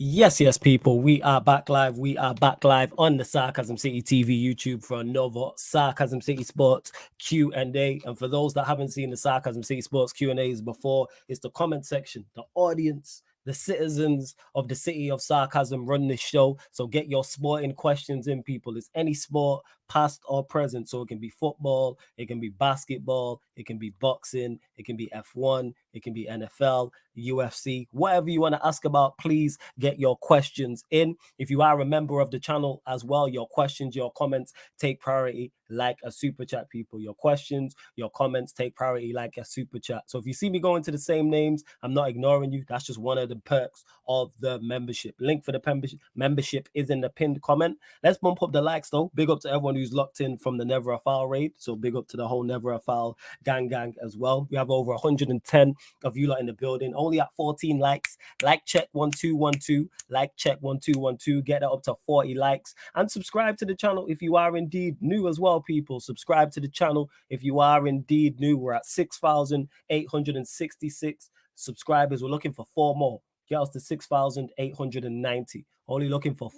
Yes, people. We are back live. We are back live on the Sarcasm City TV YouTube for another Sarcasm City Sports Q&A. And for those that haven't seen the Sarcasm City Sports Q&As before, it's the comment section, the audience, the citizens of the city of Sarcasm run this show. So get your sporting questions in, people. It's any sport, past or present. So it can be football, it can be basketball, it can be boxing, it can be F1, it can be NFL, UFC, whatever you want to ask about, please get your questions in. If you are a member of the channel as well, your questions, your comments take priority like a super chat, people. Your questions, your comments take priority like a super chat. So if you see me going to the same names, I'm not ignoring you. That's just one of the perks of the membership. Link for the membership is in the pinned comment. Let's bump up the likes though. Big up to everyone who's locked in from the Never a Foul raid. So big up to the whole Never a Foul gang as well. We have over 110 of you lot in the building. Only at 14 likes. Like check 1212. Like check 1212. Get that up to 40 likes. And subscribe to the channel if you are indeed new as well, people. Subscribe to the channel if you are indeed new. We're at 6,866 subscribers. We're looking for 4 more. Get us to 6,890. Only looking for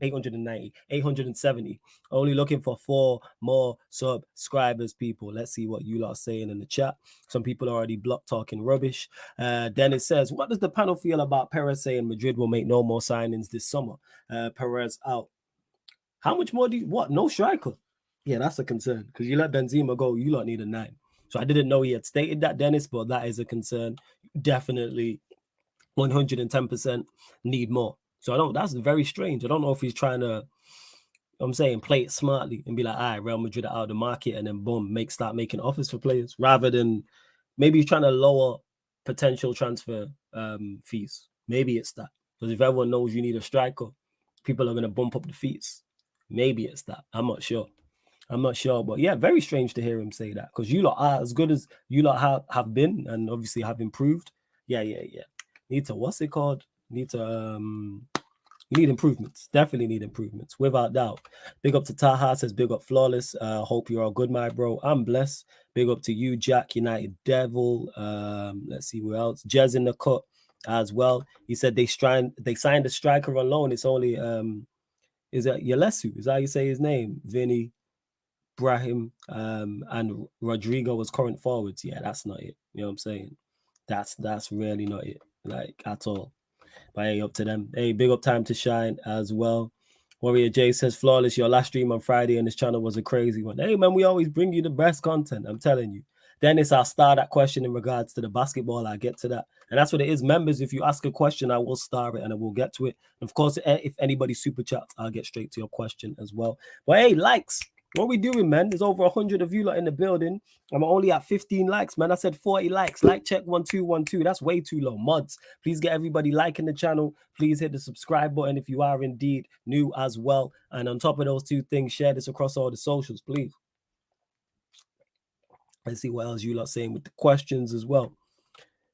890, 870. Only looking for 4 more subscribers, people. Let's see what you lot are saying in the chat. Some people are already blocked talking rubbish. Dennis says, what does the panel feel about Perez saying Madrid will make no more signings this summer? Perez out. How much more do you, what? No striker. Yeah, that's a concern because you let Benzema go, you lot need a 9. So I didn't know he had stated that, Dennis, but that is a concern. Definitely 110% need more. So that's very strange. I don't know if he's trying to, play it smartly and be like, all right, Real Madrid are out of the market and then boom, start making offers for players rather than maybe he's trying to lower potential transfer fees. Maybe it's that. Because if everyone knows you need a striker, people are going to bump up the fees. Maybe it's that. I'm not sure. But yeah, very strange to hear him say that because you lot are as good as you lot have been and obviously have improved. Yeah. Need to, what's it called? You need improvements. Definitely need improvements, without doubt. Big up to Taha, says big up Flawless. Hope you're all good, my bro. I'm blessed. Big up to you, Jack United Devil. Let's see who else. Jez in the cut as well. He said they signed a striker on loan. It's only is it Yelesu? Is that how you say his name? Vinny, Brahim, and Rodrigo was current forwards. Yeah, that's not it. You know what I'm saying? That's really not it, like at all. But hey, up to them. Hey, big up Time to Shine as well. Warrior J says, Flawless, your last stream on Friday on this channel was a crazy one. Hey, man, we always bring you the best content. I'm telling you. Dennis, I'll star that question in regards to the basketball. I'll get to that. And that's what it is. Members, if you ask a question, I will star it and I will get to it. And of course, if anybody super chats, I'll get straight to your question as well. But hey, likes. What are we doing, man? There's over 100 of you lot in the building. I'm only at 15 likes, man. I said 40 likes. Like check 1212. That's way too low. Mods, please get everybody liking the channel. Please hit the subscribe button if you are indeed new as well. And on top of those 2 things, share this across all the socials, please. Let's see what else you lot saying with the questions as well.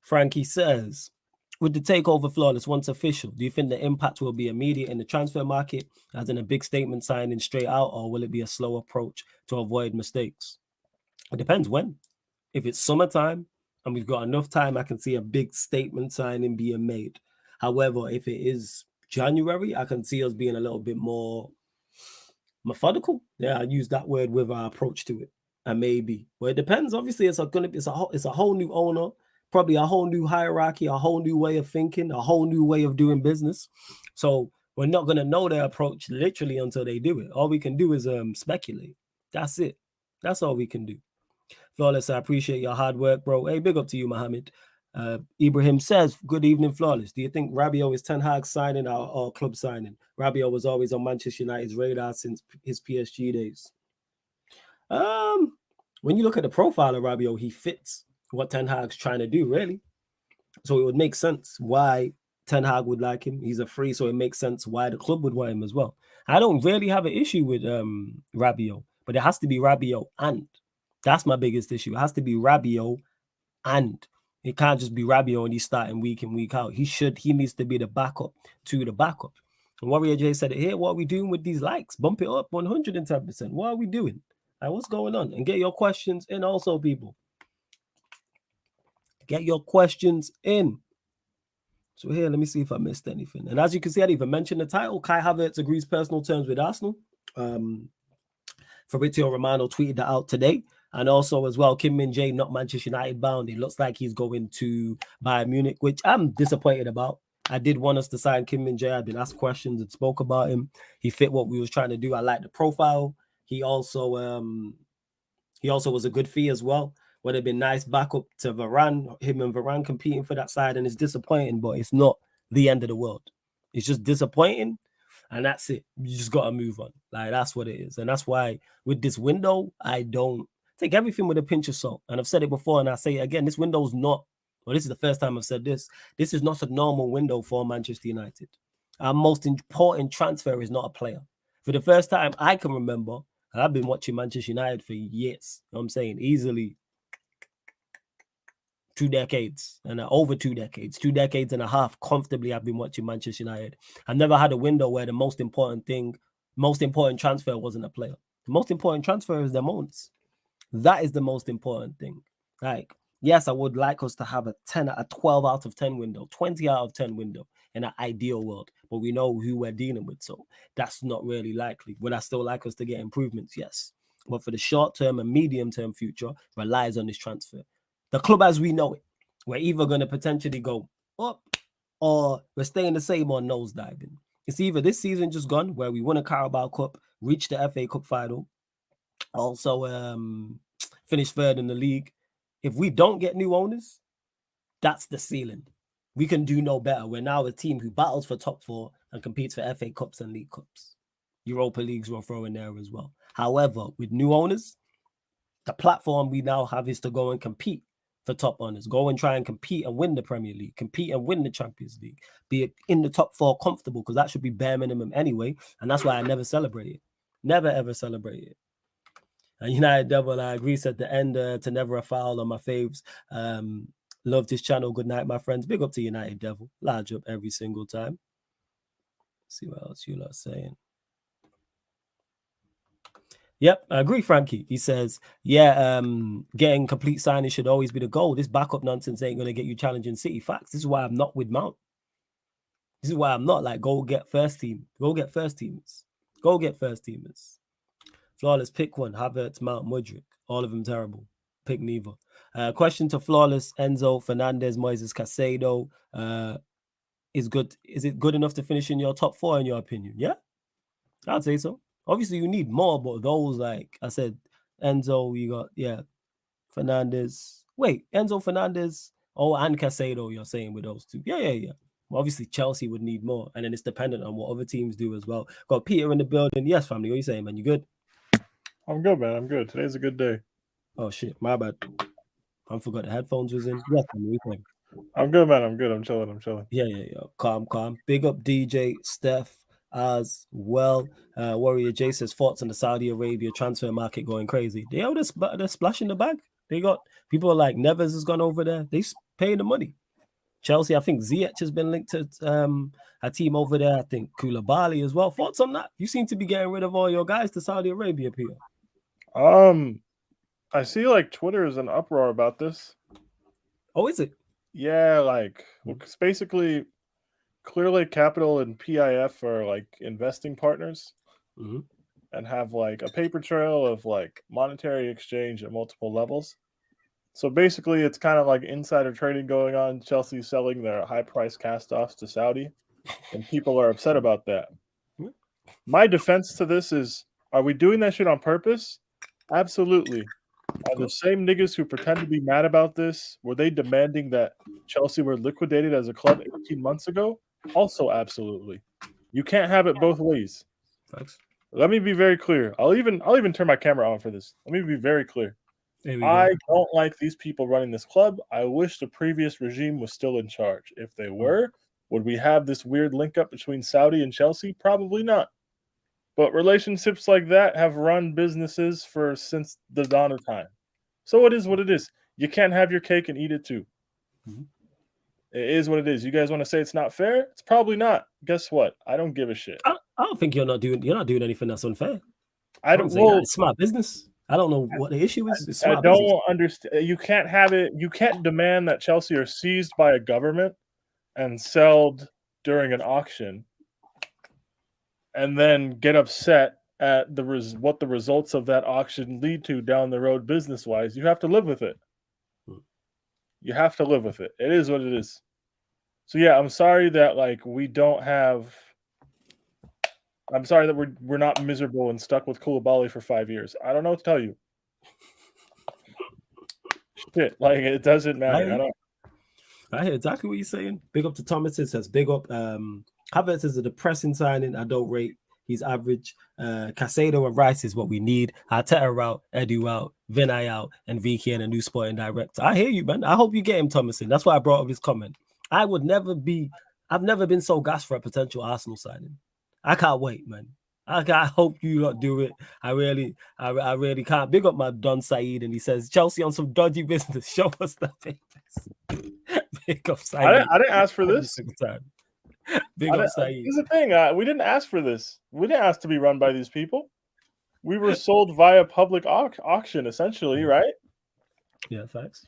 Frankie says, with the takeover Flawless once official, do you think the impact will be immediate in the transfer market, as in a big statement signing straight out, or will it be a slow approach to avoid mistakes? It depends when. If it's summertime and we've got enough time, I can see a big statement signing being made. However, if it is January, I can see us being a little bit more methodical. Yeah, I use that word with our approach to it. And maybe, well, it depends. Obviously, it's a whole new owner, probably a whole new hierarchy, a whole new way of thinking, a whole new way of doing business. So we're not gonna know their approach literally until they do it. All we can do is speculate. That's it. That's all we can do. Flawless, I appreciate your hard work, bro. Hey, big up to you, Mohammed. Ibrahim says, good evening, Flawless. Do you think Rabiot is Ten Hag signing or club signing? Rabiot was always on Manchester United's radar since his PSG days. When you look at the profile of Rabiot, he fits what Ten Hag's trying to do, really. So it would make sense why Ten Hag would like him. He's a free, so it makes sense why the club would want him as well. I don't really have an issue with Rabiot, but it has to be Rabiot and. That's my biggest issue. It has to be Rabiot and. It can't just be Rabiot and he's starting week in, week out. He needs to be the backup to the backup. And Warrior J said it here. What are we doing with these likes? Bump it up 110%. What are we doing? Like, what's going on? And get your questions in also, people. Get your questions in. So here, let me see if I missed anything. And as you can see, I didn't even mention the title. Kai Havertz agrees personal terms with Arsenal. Fabrizio Romano tweeted that out today. And also as well, Kim Min-jae, not Manchester United bound. It looks like he's going to Bayern Munich, which I'm disappointed about. I did want us to sign Kim Min-jae. I've been asked questions and spoke about him. He fit what we was trying to do. I like the profile. He also was a good fee as well. Would have been nice backup to Varane, him and Varane competing for that side. And it's disappointing, but it's not the end of the world. It's just disappointing. And that's it. You just got to move on. Like, that's what it is. And that's why with this window, I don't take everything with a pinch of salt. And I've said it before, and I say it again, this window's not, well, this is the first time I've said this. This is not a normal window for Manchester United. Our most important transfer is not a player. For the first time I can remember, and I've been watching Manchester United for years, you know what I'm saying, easily 2 decades and over 2 decades, 2 decades and a half, comfortably I've been watching Manchester United. I've never had a window where the most important transfer wasn't a player. The most important transfer is their moments. That is the most important thing. Like, yes, I would like us to have a 12 out of 10 window, 20 out of 10 window in an ideal world, but we know who we're dealing with, so that's not really likely. Would I still like us to get improvements? Yes. But for the short-term and medium-term future, relies on this transfer. The club as we know it, we're either going to potentially go up or we're staying the same or nosediving. It's either this season just gone where we won a Carabao Cup, reached the FA Cup final, also finished third in the league. If we don't get new owners, that's the ceiling. We can do no better. We're now a team who battles for top 4 and competes for FA Cups and League Cups. Europa Leagues will throw in there as well. However, with new owners, the platform we now have is to go and compete for top honors. Go and try and compete and win the Premier League, compete and win the Champions League, be in the top 4 comfortable, because that should be bare minimum anyway. And that's why I never celebrate it. Never, ever celebrate it. And United Devil, I agree, said the end to never a foul on my faves. Love this channel. Good night, my friends. Big up to United Devil. Large up every single time. Let's see what else you lot are saying. Yep, I agree, Frankie. He says, yeah, getting complete signings should always be the goal. This backup nonsense ain't going to get you challenging City. Facts. This is why I'm not with Mount. This is why I'm not like, go get first team. Go get first teamers. Go get first teamers. Flawless, pick one. Havertz, Mount, Mudryk. All of them terrible. Pick neither. Question to Flawless, Enzo, Fernandez, Moises, Caicedo. Is it good enough to finish in your top 4 in your opinion? Yeah, I'd say so. Obviously, you need more, but those, like I said, Enzo, you got, Fernandez. Wait, Enzo, Fernandez, and Caicedo, you're saying with those two. Yeah. Well, obviously, Chelsea would need more, and then it's dependent on what other teams do as well. Got Peter in the building. Yes, family, what are you saying, man? You good? I'm good, man. I'm good. Today's a good day. Oh, shit, my bad. I forgot the headphones was in. Yes, family, what are you saying? I'm good, man. I'm good. I'm chilling. Yeah. Calm. Big up DJ, Steph, as well. Warrior J says thoughts on the Saudi Arabia transfer market going crazy. They're splashing the bag. They got people like Neves has gone over there. They paying the money. Chelsea, I think Ziyech has been linked to a team over there. I think Koulibaly as well. Thoughts on that? You seem to be getting rid of all your guys to Saudi Arabia, Peter. I see like Twitter is an uproar about this. Oh, is it? Yeah, like it's basically Clearlake Capital and PIF are like investing partners and have like a paper trail of like monetary exchange at multiple levels. So basically, it's kind of like insider trading going on. Chelsea selling their high-priced cast-offs to Saudi, and people are upset about that. My defense to this is, are we doing that shit on purpose? Absolutely. Are the same niggas who pretend to be mad about this, were they demanding that Chelsea were liquidated as a club 18 months ago? Also, absolutely. You can't have it both ways. Thanks. Let me be very clear. I'll even turn my camera on for this. Let me be very clear. I don't like these people running this club. I wish the previous regime was still in charge. If they were, would we have this weird link up between Saudi and Chelsea? Probably not. But relationships like that have run businesses since the dawn of time. So it is what it is. You can't have your cake and eat it too. It is what it is. You guys want to say it's not fair? It's probably not. Guess what? I don't give a shit. I don't think you're not doing anything that's unfair. I don't. Well, it's smart business. I don't know what the issue is. It's I don't understand. You can't have it. You can't demand that Chelsea are seized by a government and sell during an auction, and then get upset at what the results of that auction lead to down the road business-wise, you have to live with it. You have to live with it. It is what it is. So yeah, I'm sorry that I'm sorry that we're not miserable and stuck with Koulibaly for 5 years. I don't know what to tell you. Shit, like it doesn't matter. I hear exactly what you're saying. Big up to Thomas. It says big up. Havertz is a depressing signing. I don't rate. He's average. Casado and Rice is what we need. Arteta out, Edu out, Vinay out, and Vicky and a new sporting director. I hear you, man. I hope you get him, Thomason. That's why I brought up his comment. I've never been so gassed for a potential Arsenal signing. I can't wait, man. I hope you lot do it. I really can't. Big up my Don Saeed, and he says Chelsea on some dodgy business. Show us the papers. Big up Saeed. I didn't ask for this. Big up Saeed. Here's the thing. We didn't ask for this. We didn't ask to be run by these people. We were sold via public auction, essentially, right? Yeah, facts.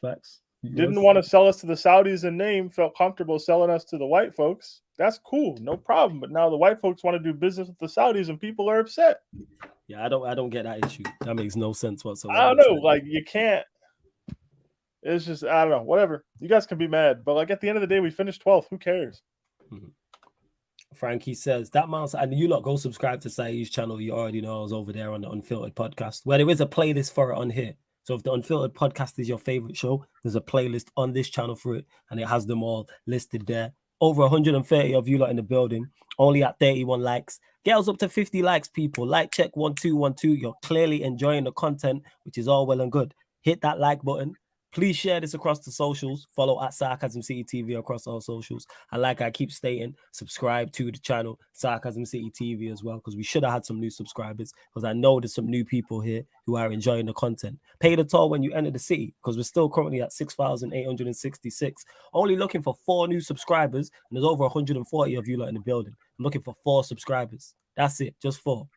Didn't want to sell us to the Saudis in name, felt comfortable selling us to the white folks. That's cool, no problem. But now the white folks want to do business with the Saudis, and people are upset. Yeah, I don't get that issue. That makes no sense whatsoever. I don't know, like you can't. It's just I don't know. Whatever, you guys can be mad, but like at the end of the day, we finished 12th. Who cares? Frankie says that mouse, and you lot go subscribe to Saeed's channel. You already know I was over there on the Unfiltered podcast, where there is a playlist for it on here. So if the Unfiltered podcast is your favorite show, there's a playlist on this channel for it, and it has them all listed there. Over 130 of you lot in the building, only at 31 likes. Get us up to 50 likes, people. Like check 1212. You're clearly enjoying the content, which is all well and good. Hit that like button. Please share this across the socials. Follow at Sarcasm City TV across all socials. And like I keep stating, subscribe to the channel, Sarcasm City TV as well, because we should have had some new subscribers, because I know there's some new people here who are enjoying the content. Pay the toll when you enter the city, because we're still currently at 6,866. Only looking for 4 new subscribers, and there's over 140 of you lot in the building. I'm looking for 4 subscribers. That's it, just 4.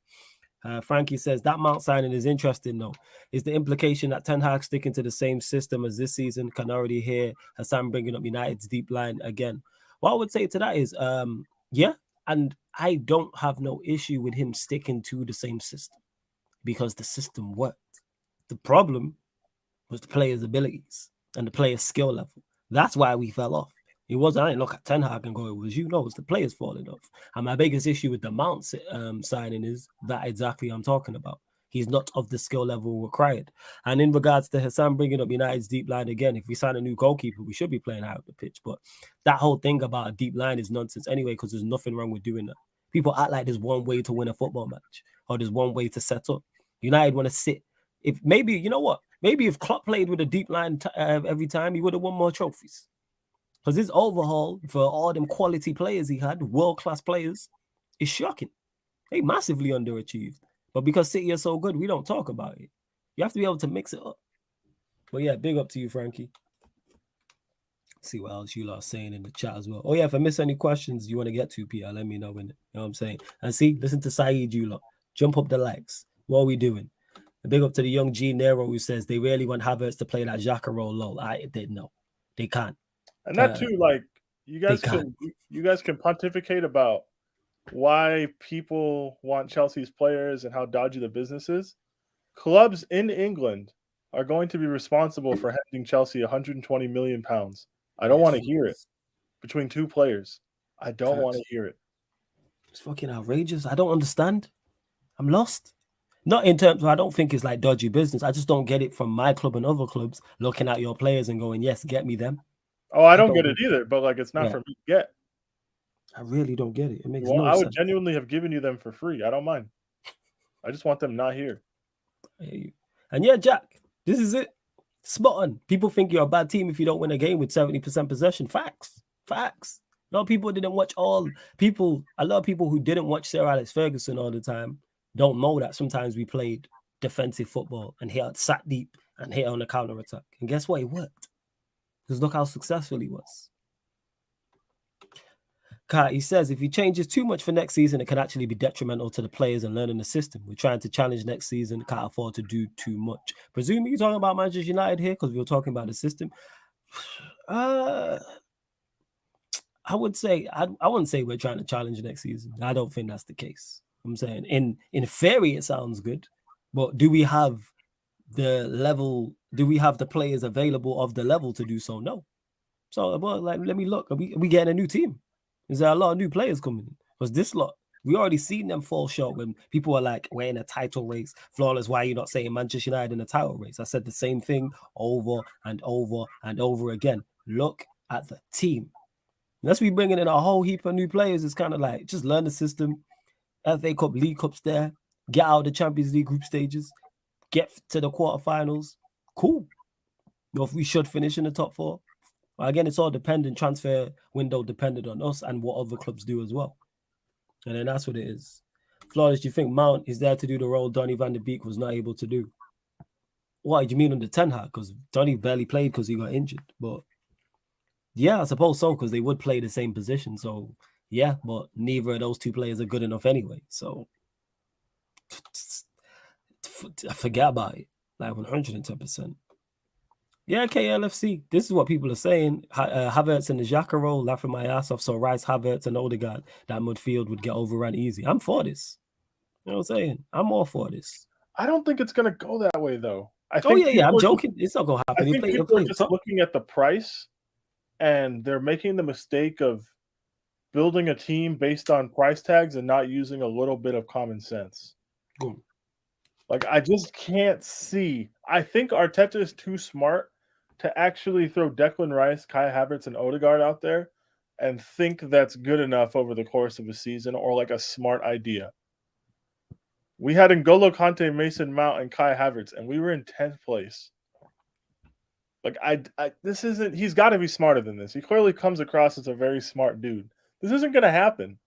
Frankie says that Mount signing is interesting, though. Is the implication that Ten Hag sticking to the same system as this season? Can already hear Hassan bringing up United's deep line again. What I would say to that is, yeah, and I don't have no issue with him sticking to the same system because the system worked. The problem was the players' abilities and the players' skill level. That's why we fell off. It wasn't, I didn't look at Ten Hag and go, it was it's the players falling off. And my biggest issue with the Mount signing is that exactly I'm talking about. He's not of the skill level required. And in regards to Hassan bringing up United's deep line again, if we sign a new goalkeeper, we should be playing out of the pitch. But that whole thing about a deep line is nonsense anyway, because there's nothing wrong with doing that. People act like there's one way to win a football match or there's one way to set up. United want to sit. If maybe, you know what? Maybe if Klopp played with a deep line every time, he would have won more trophies. Because his overhaul for all them quality players he had, world-class players, is shocking. They massively underachieved. But because City are so good, we don't talk about it. You have to be able to mix it up. But yeah, big up to you, Frankie. Let's see what else you lot are saying in the chat as well. Oh yeah, if I miss any questions you want to get to, Peter, let me know. You know what I'm saying? And see, listen to Saeed, you lot. Jump up the likes. What are we doing? And big up to the young G Nero who says they really want Havertz to play that Xhaka role. Lol. I did know. They can't. And that too, like you guys can pontificate about why people want Chelsea's players and how dodgy the business is. Clubs in England are going to be responsible for handing Chelsea 120 million pounds. I don't want to hear it between 2 players. I don't want to hear it. It's fucking outrageous. I don't understand. I'm lost. Not in terms of, I don't think it's like dodgy business. I just don't get it from my club and other clubs looking at your players and going, yes, get me them. Oh, I don't get it either, but like it's not for me to get. I really don't get it. It makes no sense. I would genuinely have given you them for free. I don't mind. I just want them not here. I hear you. And yeah, Jack, this is it. Spot on. People think you're a bad team if you don't win a game with 70% possession. Facts. A lot of people didn't watch a lot of people who didn't watch Sir Alex Ferguson all the time don't know that sometimes we played defensive football and sat deep and hit on the counter attack. And guess what? It worked. Because look how successful he was. He says if he changes too much for next season, it can actually be detrimental to the players and learning the system. We're trying to challenge next season. Can't afford to do too much. Presumably you're talking about Manchester United here because we were talking about the system. I I would say I wouldn't say we're trying to challenge next season. I don't think that's the case. I'm saying in theory it sounds good, but do we have the level? Do we have the players available of the level to do so? No. So well, like let me look. Are we getting a new team? Is there a lot of new players coming in? Because this lot, we already seen them fall short when people are like, we're in a title race. Flawless, why are you not saying Manchester United in a title race? I said the same thing over and over and over again. Look at the team. Unless we bringing in a whole heap of new players, it's kind of like just learn the system. FA Cup, League Cups there. Get out of the Champions League group stages. Get to the quarterfinals. Cool. If we should finish in the top 4. Again, it's all dependent, transfer window dependent on us and what other clubs do as well. And then that's what it is. Flawless, do you think Mount is there to do the role Donny van de Beek was not able to do? What do you mean under Ten Hag? Because Donny barely played because he got injured. But yeah, I suppose so, because they would play the same position. So yeah, but neither of those two players are good enough anyway. So forget about it. Like 110%. Yeah, KLFC. This is what people are saying. Havertz in the Xhaka role, laughing my ass off. So Rice, Havertz, and Odegaard, that midfield would get overrun easy. I'm for this. You know what I'm saying? I'm all for this. I don't think it's going to go that way, though. I'm joking. It's not going to happen. I think people are just looking at the price, and they're making the mistake of building a team based on price tags and not using a little bit of common sense. Boom. Like, I just can't see. I think Arteta is too smart to actually throw Declan Rice, Kai Havertz, and Odegaard out there and think that's good enough over the course of a season or like a smart idea. We had N'Golo Kante, Mason Mount, and Kai Havertz, and we were in 10th place. Like, this isn't – he's got to be smarter than this. He clearly comes across as a very smart dude. This isn't going to happen.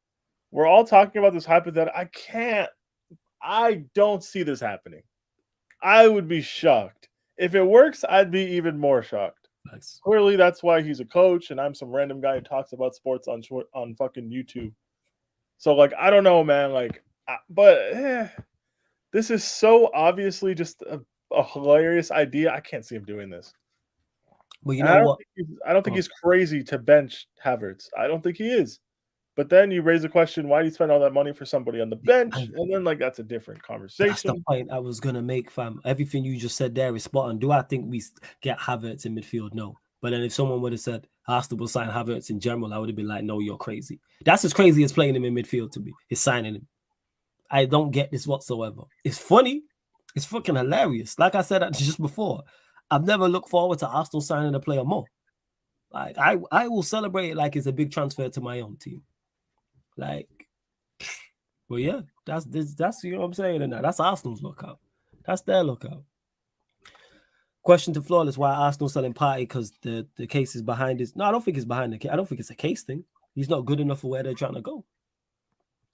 We're all talking about this hypothetical. I don't see this happening. I would be shocked. If it works, I'd be even more shocked. Nice. Clearly, that's why he's a coach, and I'm some random guy who talks about sports on fucking YouTube. So, like, I don't know, man. Like, this is so obviously just a hilarious idea. I can't see him doing this. Well, you know what? I don't think he's crazy to bench Havertz. I don't think he is. But then you raise the question, why do you spend all that money for somebody on the bench? And then, like, that's a different conversation. That's the point I was going to make, fam. Everything you just said there is spot on. Do I think we get Havertz in midfield? No. But then if someone would have said Arsenal will sign Havertz in general, I would have been like, no, you're crazy. That's as crazy as playing him in midfield to me. Is signing him. I don't get this whatsoever. It's funny. It's fucking hilarious. Like I said just before, I've never looked forward to Arsenal signing a player more. Like, I will celebrate it like it's a big transfer to my own team. Like, well, yeah, that's you know what I'm saying, and that's Arsenal's lookout. That's their lookout. Question to Flawless: why Arsenal selling Partey? Because the case is behind this. No, I don't think it's behind the case. I don't think it's a case thing. He's not good enough for where they're trying to go.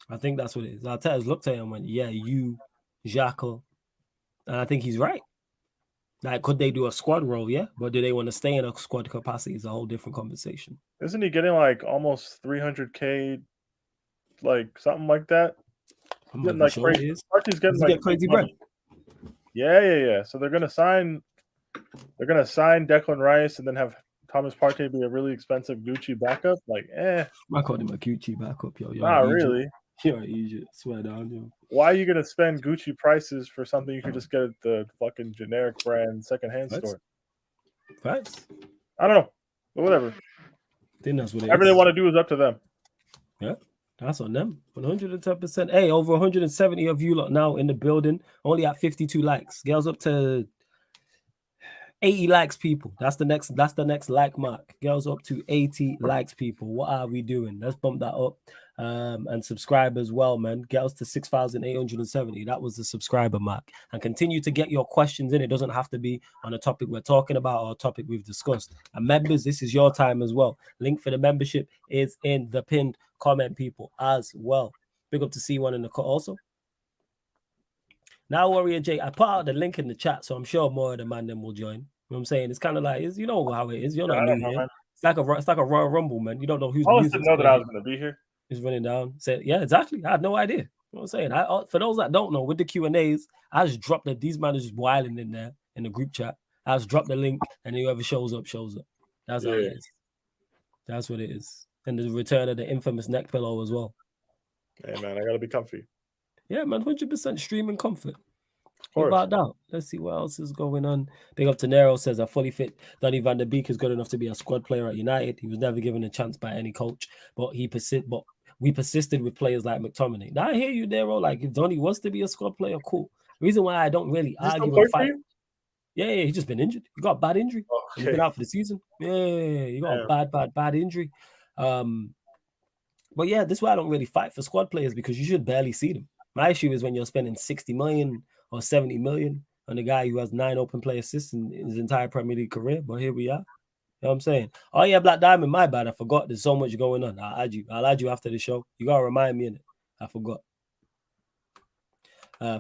I think that's what it is. Arteta's looked at him and went, "Yeah, you, Xhaka," and I think he's right. Like, could they do a squad role? Yeah, but do they want to stay in a squad capacity? Is a whole different conversation. Isn't he getting like almost 300K? Like something like that. I'm getting like sure crazy. Partey's getting like crazy bread. Yeah. So they're gonna sign Declan Rice and then have Thomas Partey be a really expensive Gucci backup. Like, I called him a Gucci backup, yo. Not really. You're Egypt. Swear down, yo. Why are you gonna spend Gucci prices for something you could just get at the fucking generic brand secondhand store? Facts. I don't know, but whatever. I think that's what whatever they want to do is up to them. Yeah. That's on them. 110%. Hey, over 170 of you lot now in the building. Only at 52 likes. Girls up to 80 likes, people. That's the next like mark. Girls up to 80 likes, people. What are we doing? Let's bump that up. And subscribe as well, man. Get us to 6,870. That was the subscriber mark. And continue to get your questions in. It doesn't have to be on a topic we're talking about or a topic we've discussed. And members, this is your time as well. Link for the membership is in the pinned comment, people, as well. Big up to C1 in the cut also. Now, Warrior J, I put out the link in the chat, so I'm sure more of the man them will join. You know what I'm saying? It's kind of like, you know how it is. You're not new here. Man. It's like a Royal Rumble, man. You don't know who's I didn't know that I was going to be here. He's running down. Said, yeah, exactly. I had no idea. You know what I'm saying? For those that don't know, with the Q&As, I just dropped that these men are just wilding in there in the group chat. I just dropped the link, and whoever shows up, shows up. That's how it is. That's what it is. And the return of the infamous neck pillow as well. Hey, man, I got to be comfy. Yeah, man, 100% streaming comfort. Of course. Without doubt. Let's see what else is going on. Big up to Nero says a fully fit Donny van der Beek is good enough to be a squad player at United. He was never given a chance by any coach, but we persisted with players like McTominay. Now I hear you, Nero. Like if Donny was to be a squad player, cool. The reason why I don't really Does he argue still play and for fight. you? Yeah, he's just been injured. He got a bad injury. Oh, He's been out for the season. Yeah, he got a bad injury. But yeah, this is why I don't really fight for squad players because you should barely see them. My issue is when you're spending 60 million or 70 million on a guy who has 9 open play assists in his entire Premier League career. But here we are. You know what I'm saying? Oh yeah, Black Diamond, my bad. I forgot. There's so much going on. I'll add you after the show. You gotta remind me in it. I forgot.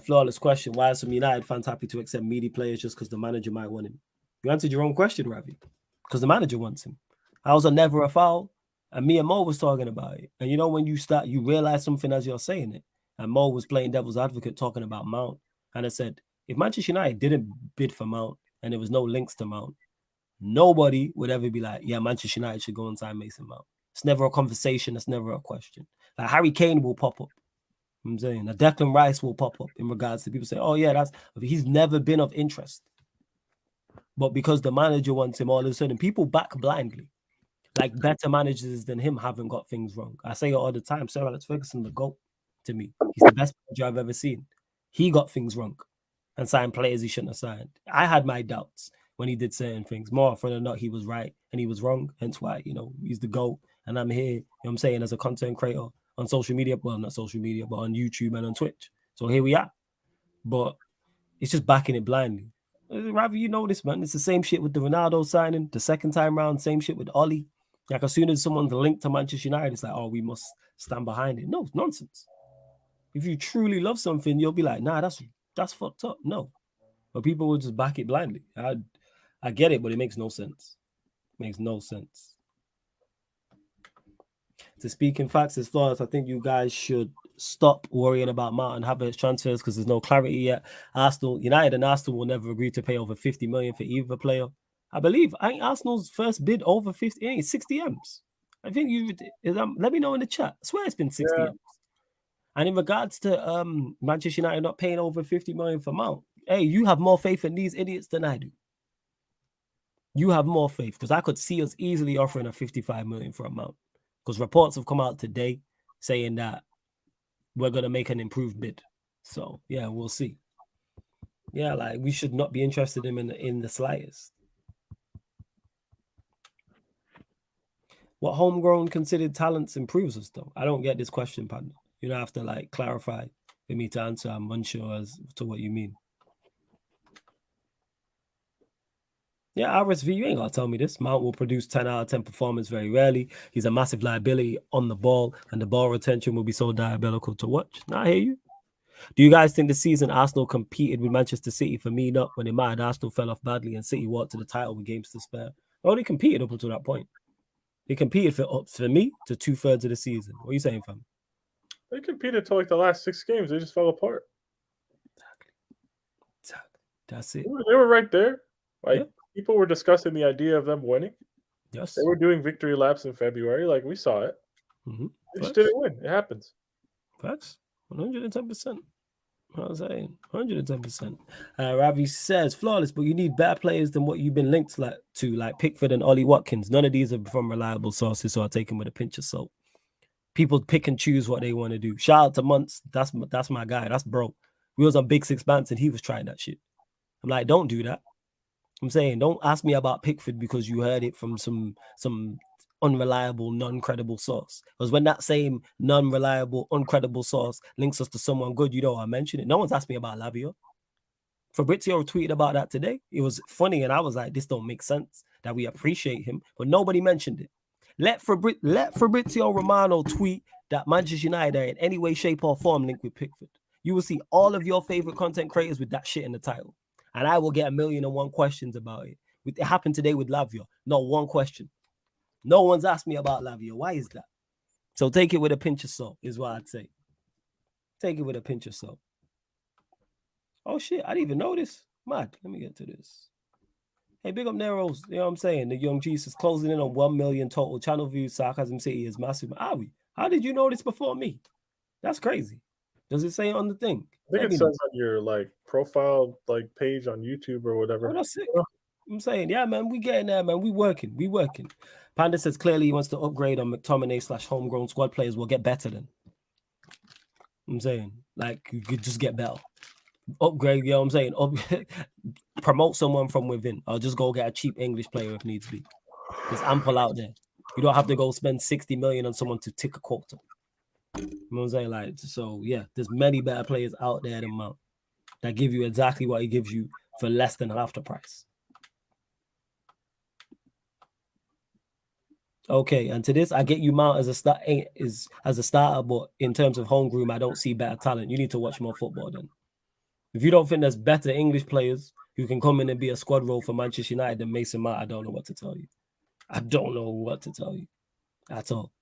Flawless question. Why are some United fans happy to accept meaty players just because the manager might want him? You answered your own question, Ravi. Because the manager wants him. I was never a foul. And me and Mo was talking about it. And you know, when you realize something as you're saying it. And Mo was playing devil's advocate talking about Mount. And I said, if Manchester United didn't bid for Mount and there was no links to Mount, nobody would ever be like, yeah, Manchester United should go and sign Mason Mount. It's never a conversation. It's never a question. Like Harry Kane will pop up. I'm saying a Declan Rice will pop up in regards to people say, oh yeah, he's never been of interest. But because the manager wants him, all of a sudden people back blindly. Like better managers than him haven't got things wrong. I say it all the time. Sir Alex Ferguson, the GOAT to me. He's the best manager I've ever seen. He got things wrong and signed players he shouldn't have signed. I had my doubts when he did certain things. More often than not, he was right and he was wrong. Hence why, he's the GOAT. And I'm here, what I'm saying, as a content creator on social media. Well, not social media, but on YouTube and on Twitch. So here we are. But it's just backing it blindly. Ravi, you know this, man. It's the same shit with the Ronaldo signing. The second time round, same shit with Ollie. Like as soon as someone's linked to Manchester United, it's like, oh, we must stand behind it. No, it's nonsense. If you truly love something, you'll be like, nah, that's fucked up. No. But people will just back it blindly. I get it, but it makes no sense. It makes no sense. To speak in facts as flawless, I think you guys should stop worrying about Mount and Havertz transfers because there's no clarity yet. United and Arsenal will never agree to pay over 50 million for either player. I think Arsenal's first bid over 50, ain't 60 M's. I think let me know in the chat. I swear it's been 60 M's. And in regards to Manchester United not paying over 50 million for Mount, hey, you have more faith in these idiots than I do. You have more faith because I could see us easily offering a 55 million for a Mount. Because reports have come out today saying that we're going to make an improved bid. So, yeah, we'll see. Yeah, like we should not be interested in the slightest. What homegrown considered talents improves us, though? I don't get this question, Panda. You don't have to, clarify for me to answer. I'm unsure as to what you mean. Yeah, RSV, you ain't got to tell me this. Mount will produce 10 out of 10 performance very rarely. He's a massive liability on the ball, and the ball retention will be so diabolical to watch. Now, I hear you. Do you guys think the season Arsenal competed with Manchester City? For me, not. When it mattered, Arsenal fell off badly, and City walked to the title with games to spare. Well, they competed up until that point. They competed for me to 2/3 of the season. What are you saying, fam? They competed till the last 6 games. They just fell apart. Exactly. That's it. They were right there. People were discussing the idea of them winning. Yes. They were doing victory laps in February. We saw it. Mm-hmm. They just didn't win. It happens. Facts. 110%. I was saying 110%. Ravi says flawless, but you need better players than what you've been linked to, like Pickford and Ollie Watkins. None of these are from reliable sources, so I take them with a pinch of salt. People pick and choose what they want to do. Shout out to Muntz. That's my guy. That's bro. We was on Big Six Bands and he was trying that shit. I'm like, don't do that. I'm saying, don't ask me about Pickford because you heard it from some unreliable, non-credible source. Because when that same non-reliable, uncredible source links us to someone good, I mention it. No one's asked me about Lavia. Fabrizio tweeted about that today. It was funny, and I was like, this don't make sense, that we appreciate him, but nobody mentioned it. Let Fabrizio Romano tweet that Manchester United are in any way, shape, or form linked with Pickford. You will see all of your favorite content creators with that shit in the title. And I will get 1,000,001 questions about it. It happened today with Lavia. Not one question. No one's asked me about Lavia. Why is that? So take it with a pinch of salt, is what I'd say. Take it with a pinch of salt. Oh, shit. I didn't even know this. Mad. Let me get to this. Hey, big up Neros. You know what I'm saying? The young Jesus closing in on 1 million total channel views. Sarcasm City is massive. How did you know this before me? That's crazy. Does it say it on the thing? I think it says on your like profile like page on YouTube or whatever. Oh, that's sick. I'm saying, yeah, man, we getting there, man. We working. Panda says clearly he wants to upgrade on McTominay / homegrown squad players will get better then. I'm saying, like, you could just get better. Upgrade, you know what I'm saying? Promote someone from within. I'll just go get a cheap English player if needs be. There's ample out there. You don't have to go spend 60 million on someone to tick a quota. You know what I'm saying? Like, so yeah, there's many better players out there than Mount that give you exactly what he gives you for less than half the price. Okay, and to this, I get you Mount as a starter, but in terms of homegrown, I don't see better talent. You need to watch more football then. If you don't think there's better English players who can come in and be a squad role for Manchester United than Mason Mount, I don't know what to tell you. I don't know what to tell you at all.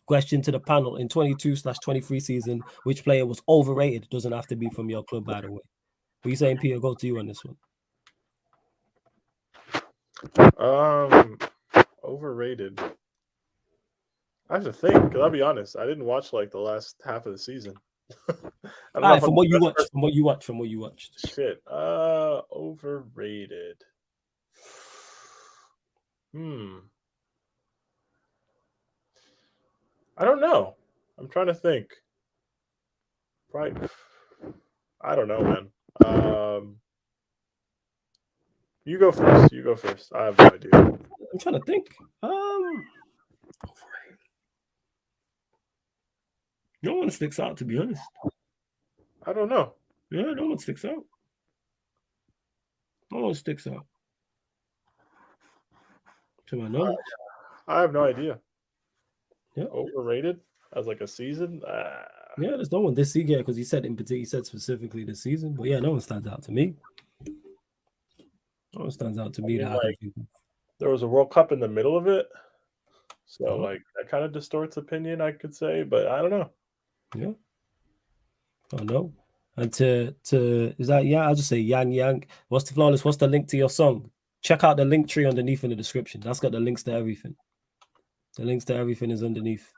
Question to the panel: in 22/23 season, which player was overrated? Doesn't have to be from your club, by the way. What are you saying, Peter? Go to you on this one. Overrated. I have to think, because I'll be honest, I didn't watch like the last half of the season. From what you watched. Shit. Overrated. I don't know. I'm trying to think. Right. I don't know, man. You go first. I have no idea. I'm trying to think. No one sticks out, to be honest. I don't know. Yeah, no one sticks out. No one sticks out. To my knowledge. I have no idea. Yeah. Overrated as like a season? Yeah, there's no one this season because he said specifically this season. But yeah, no one stands out to me. No one stands out to me that I can think of. There was a World Cup in the middle of it. So like that kind of distorts opinion, I could say, but I don't know. Yeah. Oh no. And to is that I'll just say Yang. What's the flawless? What's the link to your song? Check out the link tree underneath in the description. That's got the links to everything. The links to everything is underneath.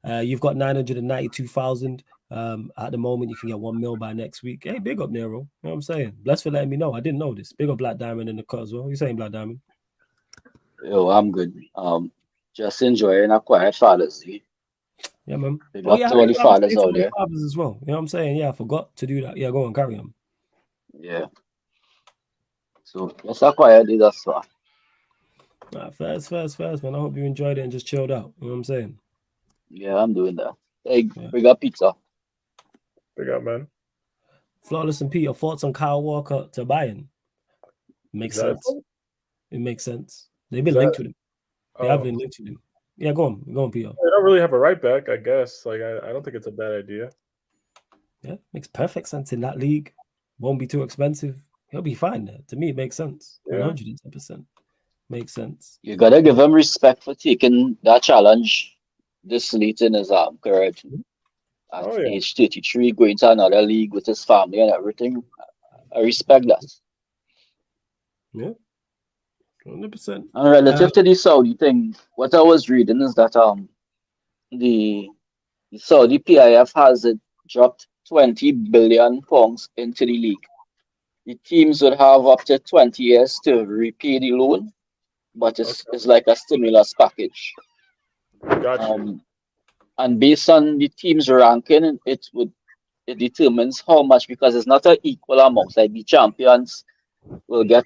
You've got 992,000. At the moment, you can get 1 mil by next week. Hey, big up Nero. You know what I'm saying? Blessed for letting me know. I didn't know this. Big up Black Diamond in the cut as well. What you saying, Black Diamond? Yo, I'm good. Just enjoying a quiet Father's Day. Yeah, man. Big up to all the fathers out there. Fathers as well. You know what I'm saying? Yeah, I forgot to do that. Yeah, go on, carry on. Yeah. So let's a quiet day, that's far. First, man. I hope you enjoyed it and just chilled out. You know what I'm saying? Yeah, I'm doing that. Hey, big up pizza. Big up, man. Flawless and Peter, thoughts on Kyle Walker to Bayern? Makes sense. It makes sense. They've been linked with him. They have been linked with him. Yeah, go on, Peter. They don't really have a right back, I guess. Like, I don't think it's a bad idea. Yeah, makes perfect sense in that league. Won't be too expensive. He'll be fine there. To me, it makes sense. 110%. Makes sense. You gotta give him respect for taking that challenge this late in his career. At age 33, going to another league with his family and everything. I respect that. Yeah. 100%. And relative to the Saudi thing, what I was reading is that the Saudi PIF has dropped 20 billion pounds into the league. The teams would have up to 20 years to repay the loan, but it's like a stimulus package. Gotcha. And based on the team's ranking, it determines how much, because it's not an equal amount. Like the champions will get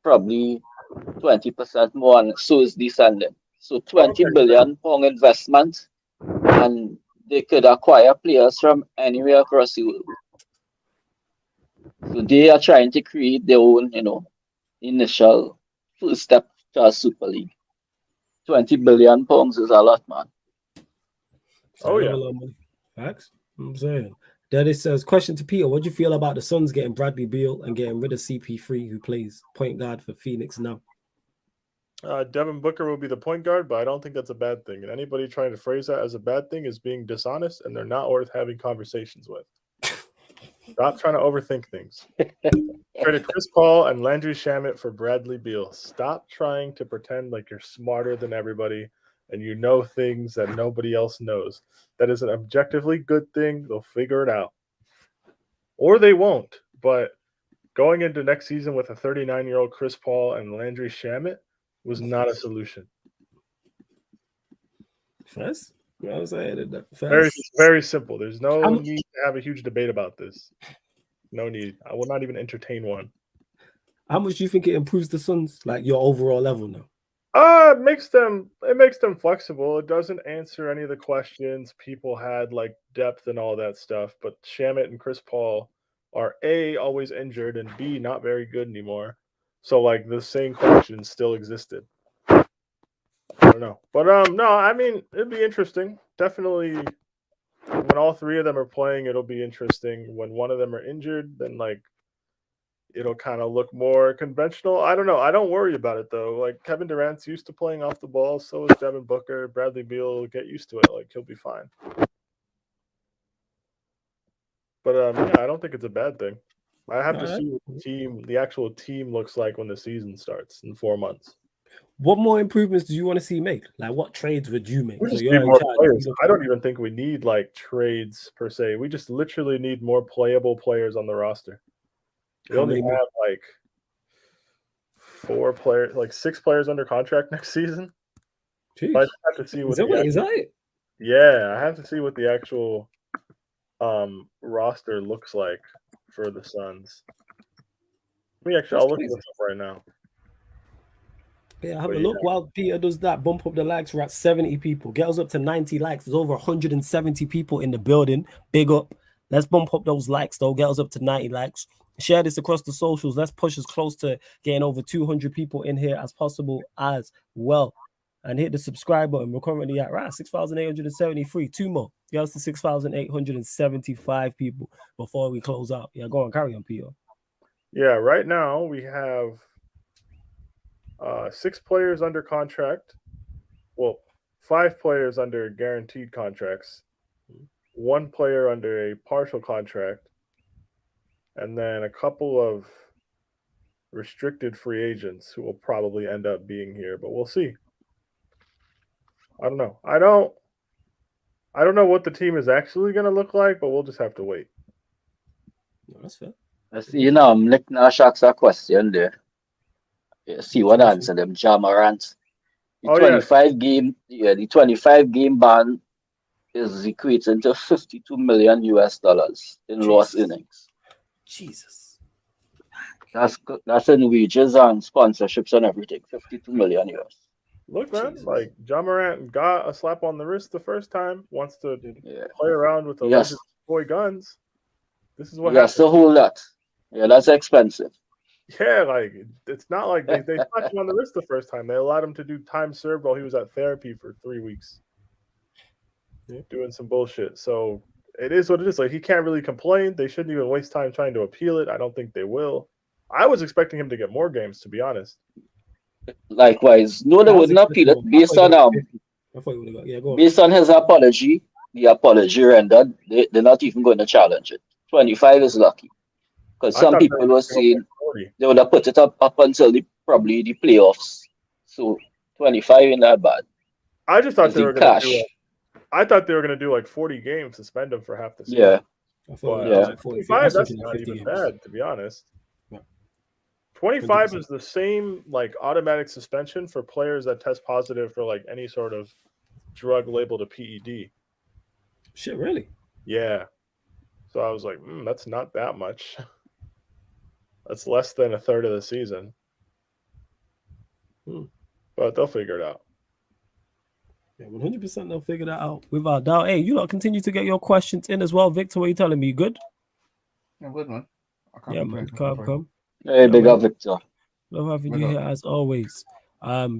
probably 20% more, and so is descending. So 20 billion pound investment, and they could acquire players from anywhere across the world. So they are trying to create their own, initial first step to a Super League. 20 billion pounds is a lot, man. Oh yeah, a lot of money. Facts. I'm saying. Then it says, question to Peter: what do you feel about the Suns getting Bradley Beal and getting rid of CP3, who plays point guard for Phoenix now? Devin Booker will be the point guard, but I don't think that's a bad thing. And anybody trying to phrase that as a bad thing is being dishonest, and they're not worth having conversations with. Stop trying to overthink things. Traded Chris Paul and Landry Shamet for Bradley Beal. Stop trying to pretend like you're smarter than everybody and you know things that nobody else knows. That is an objectively good thing. They'll figure it out. Or they won't. But going into next season with a 39-year-old Chris Paul and Landry Shamet was not a solution. First? You know what I'm saying? Very, very simple. There's no need to have a huge debate about this. No need. I will not even entertain one. How much do you think it improves the Suns, like your overall level now? It makes them flexible. It doesn't answer any of the questions people had, like depth and all that stuff. But Shamet and Chris Paul are A, always injured, and B, not very good anymore. So like the same questions still existed. I don't know. But no, I mean it'd be interesting. Definitely when all three of them are playing, it'll be interesting. When one of them are injured, then like it'll kind of look more conventional. I don't know. I don't worry about it though. Like Kevin Durant's used to playing off the ball, so is Devin Booker. Bradley Beal will get used to it. Like he'll be fine. But yeah, I don't think it's a bad thing. I have to see what the actual team looks like when the season starts in 4 months. What more improvements do you want to see made? Like what trades would you make? We just need more players. I don't even think we need like trades per se. We just literally need more playable players on the roster. We only have like 4 players, like 6 players under contract next season. I just have to see what is that it? Yeah, I have to see what the actual roster looks like for the Suns. I'll look this up right now. Yeah, have a look while Peter does that. Bump up the likes. We're at 70 people. Get us up to 90 likes. There's over 170 people in the building. Big up. Let's bump up those likes, though. Get us up to 90 likes. Share this across the socials. Let's push us close to getting over 200 people in here as possible as well. And hit the subscribe button. We're currently at 6,873. 2 more. Get us to 6,875 people before we close out. Yeah, go on. Carry on, Peter. Yeah, right now we have 6 players under contract. Well, 5 players under guaranteed contracts. 1 player under a partial contract. And then a couple of restricted free agents who will probably end up being here, but we'll see. I don't know. I don't know what the team is actually going to look like, but we'll just have to wait. No, that's fair. You know, Nick Nash asked a question there. See what answer them. Ja Morant. The 25 game ban is equating to $52 million in lost innings. Jesus. That's in wages and sponsorships and everything. $52 million. Look, man, like Ja Morant got a slap on the wrist the first time. Wants to play around with the boy guns. This is what happens. The whole lot. Yeah, that's expensive. Yeah, like it's not like they slapped him on the wrist the first time. They allowed him to do time served while he was at therapy for 3 weeks, doing some bullshit. So it is what it is. Like he can't really complain. They shouldn't even waste time trying to appeal it. I don't think they will. I was expecting him to get more games, to be honest. Likewise, no, they wouldn't appeal it based on based on his apology. The apology rendered, they're not even going to challenge it. 25 is lucky. Because some people were saying they would have put it up until probably the playoffs. So 25 ain't that bad. I just thought they were going to do. I thought they were going to do like 40 games, suspend them for half the season. Yeah, but 25. That's not even bad, to be honest. 25 is the same like automatic suspension for players that test positive for like any sort of drug labeled a PED. Shit, really? Yeah. So I was like, that's not that much. That's less than a third of the season. But they'll figure it out. Yeah, 100% they'll figure that out without doubt. Hey, you lot continue to get your questions in as well. Victor, what are you telling me? You good? I'm good, man. Man. Come. Hey, big up, Victor. Love having you here as always.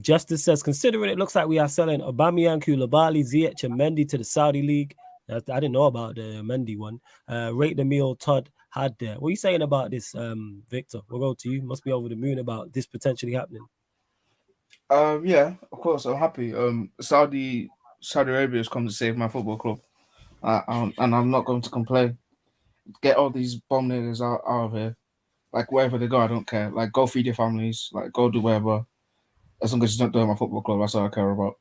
Justice says, considering it looks like we are selling Aubameyang, Koulibaly, Ziyech, and Mendy to the Saudi League. I didn't know about the Mendy one. Rate the meal Todd had there. What are you saying about this, Victor? We'll go to you. Must be over the moon about this potentially happening. Yeah, of course. I'm happy. Saudi Arabia has come to save my football club, and I'm not going to complain. get all these bum niggas out of here. Like wherever they go, I don't care. Like go feed your families. Like go do whatever. As long as you don't do it at my football club, that's all I care about.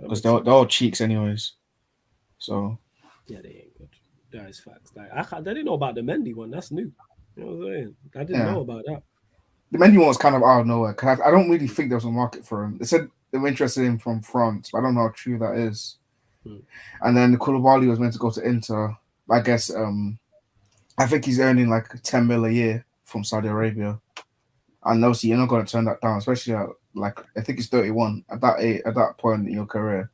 Because they're all cheeks anyways. So yeah, they ain't good. That is facts. Like I didn't know about the Mendy one. That's new. You know what I'm saying? I didn't know about that. The Mendy one was kind of out of nowhere. Cause I don't really think there was a market for him. They said they were interested in him from France, but I don't know how true that is. And then the Koulibaly was meant to go to Inter. I guess I think he's earning like 10 mil a year from Saudi Arabia. And obviously you're not going to turn that down, especially at, like I think he's 31. At that point in your career,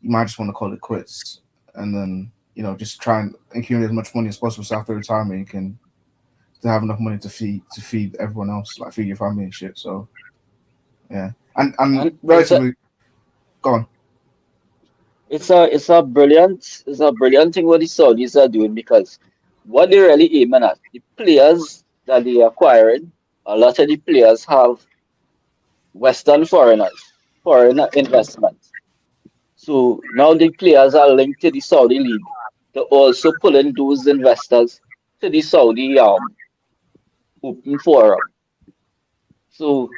you might just want to call it quits. And then, just try and accumulate as much money as possible so after retirement you can have enough money to feed everyone else, like feed your family and shit. So yeah. And relatively go on. It's a brilliant thing what the Saudis are doing, because what they're really aiming at, the players that they are acquiring, a lot of the players have Western foreign investment. So now the players are linked to the Saudi league. They're also pulling those investors to the Saudi open forum. So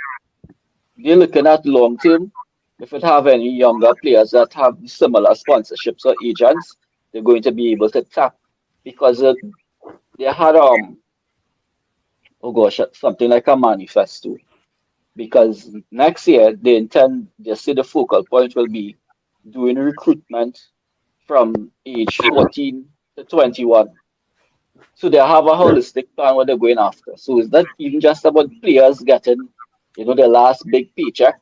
they're looking at long term. If it have any younger players that have similar sponsorships or agents, they're going to be able to tap, because they had something like a manifesto. Because next year they say the focal point will be doing recruitment from age 14 to 21. So they have a holistic plan what they're going after. So it's not even just about players getting, their last big paycheck,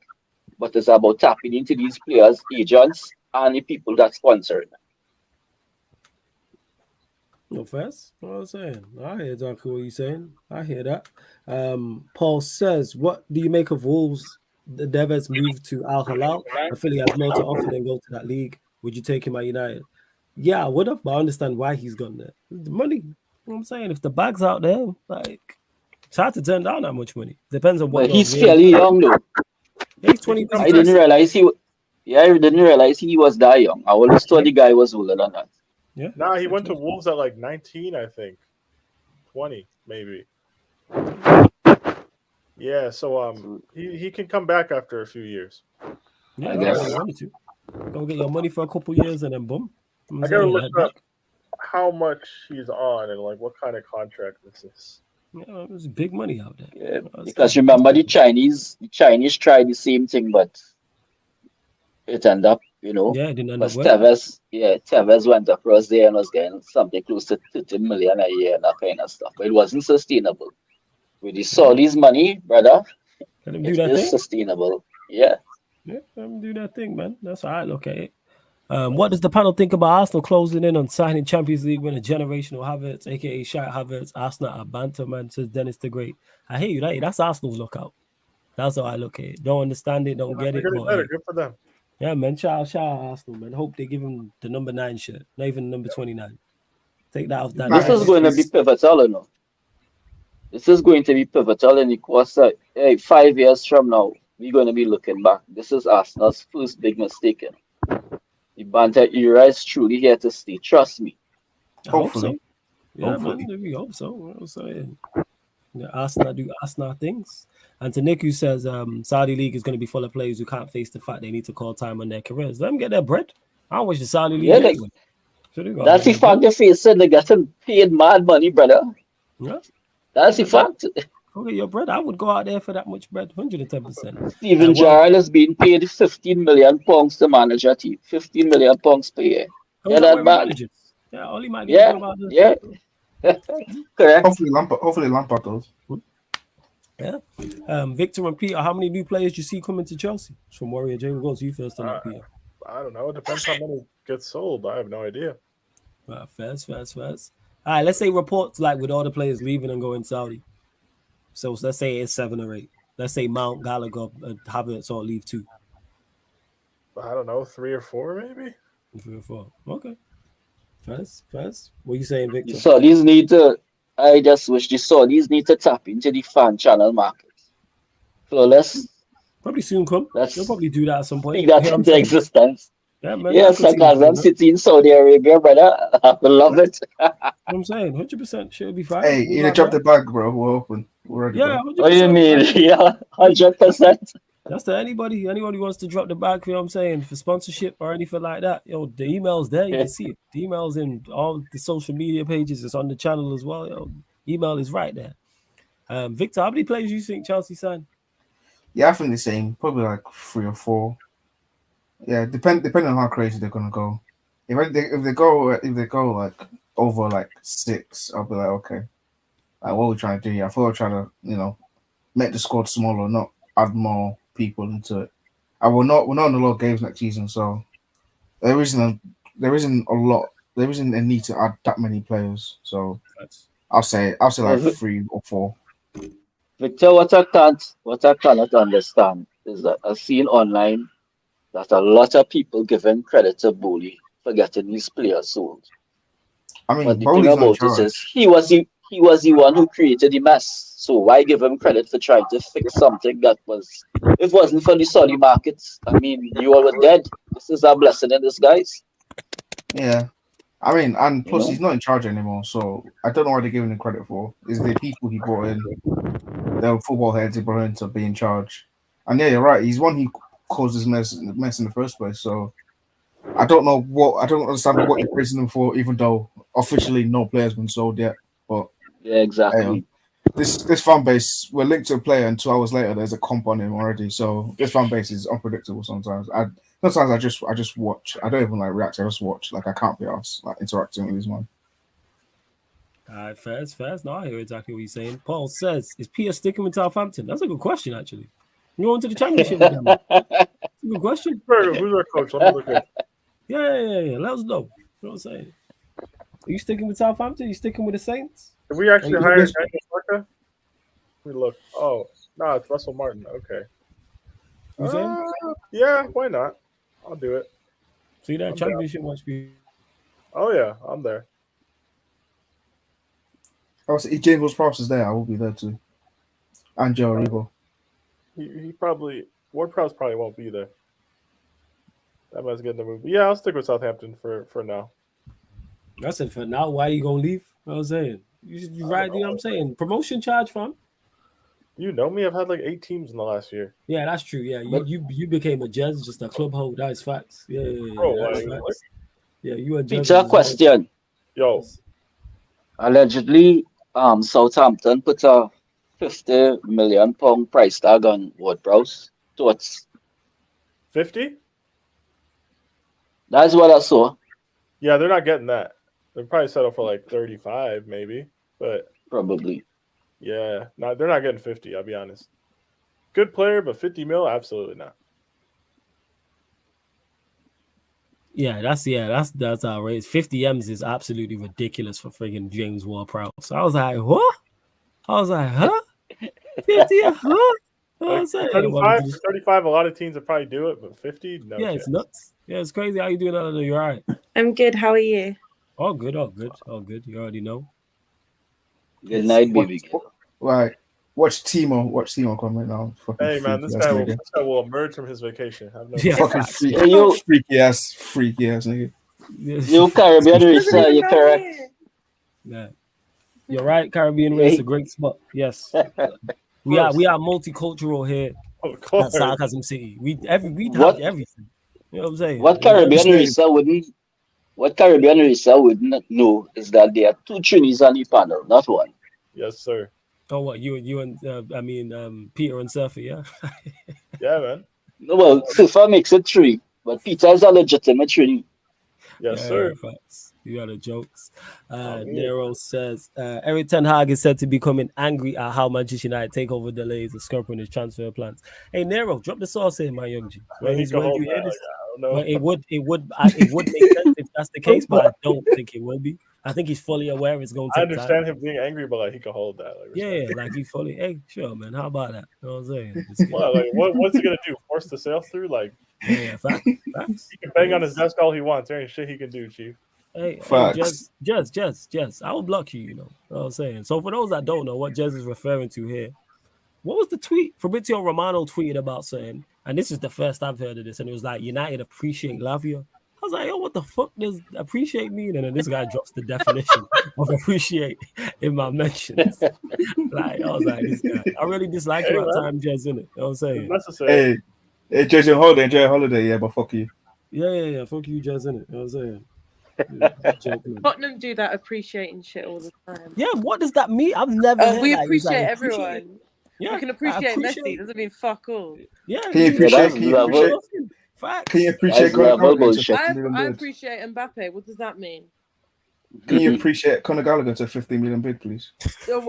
but it's about tapping into these players, agents, and the people that sponsor them. No first, what I'm saying. I hear exactly what you're saying. I hear that. Paul says, what do you make of Wolves? The Devers moved to Al Hilal. I feel he has more to offer than go to that league. Would you take him at United? Yeah, I would have, but I understand why he's gone there. The money. You know what I'm saying? If the bag's out there, like, it's hard to turn down that much money. Depends on what. But he's fairly young though. Yeah, he's 20. I didn't realize he was that young. I always thought the guy was older than that. Yeah. Nah, he went to Wolves at like 19, I think. 20, maybe. Yeah, so he can come back after a few years. Yeah, I guess. To. Go get your money for a couple years and then boom. I gotta look up how much he's on and like what kind of contract this is. Yeah, there's big money out there. Yeah, because remember the Chinese tried the same thing, but it ended up, Yeah, it didn't end up well. Tevez went across there and was getting something close to 30 million a year and that kind of stuff. But it wasn't sustainable. With the Saudis' money, brother, it is sustainable. Yeah. Yeah, let them do that thing, man. That's how I look at it. What does the panel think about Arsenal closing in on signing Champions League winner generational Havertz, aka Shite Havertz? Arsenal are banter, man, says Dennis the Great. I hear you, that's Arsenal's lookout. That's how I look at it. Don't understand it, don't get it. But, good for them. Yeah, man. Shout out Arsenal, man. Hope they give him the number 9 shirt, not even number 29. Take that off that. This is going to be pivotal, This is going to be pivotal in the course of 5 years from now. We're going to be looking back. This is Arsenal's first big mistake. The banter era is truly here to stay. Trust me. Hopefully. Yeah, hopefully. Man. We hope so. What I'm saying. Arsenal do Arsenal things. And to Nick, who says Saudi League is going to be full of players who can't face the fact they need to call time on their careers. Let them get their bread. I wish the Saudi League. Anyway. That's the fact they're facing. They're getting paid mad money, brother. Yeah. That's the fact. Okay, your bread. I would go out there for that much bread. 110%. Steven Gerrard is being paid £15 million to manage a team. £15 million per year. Yeah, that bad. Yeah, only might get about this. Yeah. Correct. Hopefully Lampard does. Yeah. Victor and Peter, how many new players do you see coming to Chelsea? It's from Warrior J. We'll go to you first on that, Peter. I don't know. It depends how many get sold. I have no idea. Fast. All right, let's say reports like with all the players leaving and going Saudi. So let's say it's 7 or 8. Let's say Mount, Gallagher, Havertz all leave too. I don't know, 3 or 4 maybe. 3 or 4. Okay. Fast. What are you saying, Victor? The Saudis need to. I just wish the Saudis need to tap into the fan channel market. So let's probably soon come. They'll probably do that at some point. Take that into existence. Yeah, man. Yes, Sarcasm City in Saudi Arabia, brother. I love it. I'm saying 100% should be fine. Hey, you know, drop the bag, bro. We're open. We're ready. Yeah, 100%. What do you mean? Yeah, 100%. That's to anybody who wants to drop the bag, you know what I'm saying, for sponsorship or anything like that. Yo, the email's there, you can see it. The email's in all the social media pages, it's on the channel as well. Yo, email is right there. Victor, how many players do you think Chelsea signed? Yeah, I think the same. Probably like 3 or 4. Yeah, depending on how crazy they're gonna go. If they go like over like 6, I'll be like, okay, like what are we trying to do here? I thought we're trying to, make the squad smaller, not add more people into it. We're not in a lot of games next season, so there isn't a need to add that many players. So I'll say like 3 or 4. Victor, what I cannot understand is that I've seen online that a lot of people giving credit to Bully for getting these players sold. I mean, but the thing about it is he was the one who created the mess. So why give him credit for trying to fix something that it wasn't for the Saudi markets? I mean, you all were dead. This is a blessing in disguise. Yeah. I mean, and plus he's not in charge anymore, so I don't know what they're giving him credit for. Is the people he brought in, the football heads he brought in to be in charge. And yeah, you're right. He's one who caused this mess in the first place. So I don't understand what you're praising him for, even though officially no player's been sold yet. But yeah, exactly. This fan base, we're linked to a player, and 2 hours later there's a comp on him already. So this fan base is unpredictable sometimes. Sometimes I just watch. I don't even like react. I just watch. Like I can't be asked like interacting with this man. All right, fast. No, I hear exactly what you're saying. Paul says, "Is Peter sticking with Southampton?" That's a good question, actually. You going to the championship with them? That's a good question. Who's our coach? Let me look at. Yeah. Let us know. You know what I'm saying? Are you sticking with Southampton? Are you sticking with the Saints? Did we actually hire Ange Postecoglou? We look. Oh, no, it's Russell Martin. Okay. Yeah, why not? I'll do it. See that championship must be. Oh yeah, I'm there. Oh, so if James Ward-Prowse is there, I will be there too. And Joe Aribo. He probably Ward-Prowse probably won't be there. That man's getting the move. Yeah, I'll stick with Southampton for now. That's it for now. Why are you gonna leave? You know what I'm saying? You right, you know what I'm saying? Promotion charge, fam. You know me, I've had like 8 teams in the last year. Yeah, that's true. Yeah, you became a judge, just a club hold. That is facts. Yeah. Facts. Yeah, you a judge. Peter, question. Yo. Allegedly, Southampton put a £50 million price tag on Ward-Prowse. Thoughts? 50? That's what I saw. Yeah, they're not getting that. They'll probably settle for like 35, maybe. But probably. Yeah, they're not getting 50. I'll be honest. Good player, but 50 mil, absolutely not. Yeah, that's outrageous. 50 M's is absolutely ridiculous for friggin' James Ward-Prowse. So I was like, what? I was like, huh? 50, huh? Like 35, a lot of teams would probably do it, but 50, no. Yeah, chance. It's nuts. Yeah, it's crazy. How you doing, Eleanor? You all right? I'm good. How are you? All good. You already know. Good night, baby. Right. Watch Timo come right now. Hey man, this guy will emerge from his vacation. Fucking freaky ass nigga. You Caribbean racer, you're correct. Yeah. You're right, Caribbean race, a great spot. Yes. we are multicultural here at Sarcasm City. We have everything. You know what I'm saying? What Caribbean racer wouldn't know is that there are 2 Trinis on the panel, not 1. Yes, sir. Oh, what you and Peter and Surfer, yeah? Yeah, man. No, well, Surfer makes it 3, but Peter is a legitimate Trini. Yes, sir. Facts. You got the jokes. Nero says Eric Ten Hag is said to be becoming angry at how Manchester United takeover delays are scupering his transfer plans. Hey Nero, drop the sauce in, my young G. It would make sense if that's the case, but I don't think it will be. I think he's fully aware it's going to take time. I understand him being angry, but like he can hold that. Like he fully. Hey, sure, man. How about that? You know what I'm saying? What's he gonna do? Force the sale through? Like, facts. He can bang on his desk all he wants. There ain't shit he can do, Chief. Hey, Jez, I will block you. You know what I'm saying. So for those that don't know what Jez is referring to here, what was the tweet? Fabrizio Romano tweeted about saying And this is the first I've heard of this. And it was like, United appreciate Lavia. I was like, yo, what the fuck does appreciate mean? And then this guy drops the definition of appreciate in my mentions. Like, I was like, this guy. I really dislike you at time, Jez, innit? You know what I'm saying? Necessary. Hey, Jez, enjoy your holiday, yeah, but fuck you. Yeah. Fuck you, Jez, innit? You know what I'm saying? Tottenham do that appreciating shit all the time. Yeah, what does that mean? I've never heard We that. appreciate Like, everyone. Yeah, You can appreciate Messi. Doesn't mean fuck all. Yeah, Can you appreciate? Can you appreciate? That's level Conor Gallagher to bullshit. 50 million I bid? appreciate Mbappe. What does that mean? Can you appreciate Conor Gallagher to 50 million bid, please?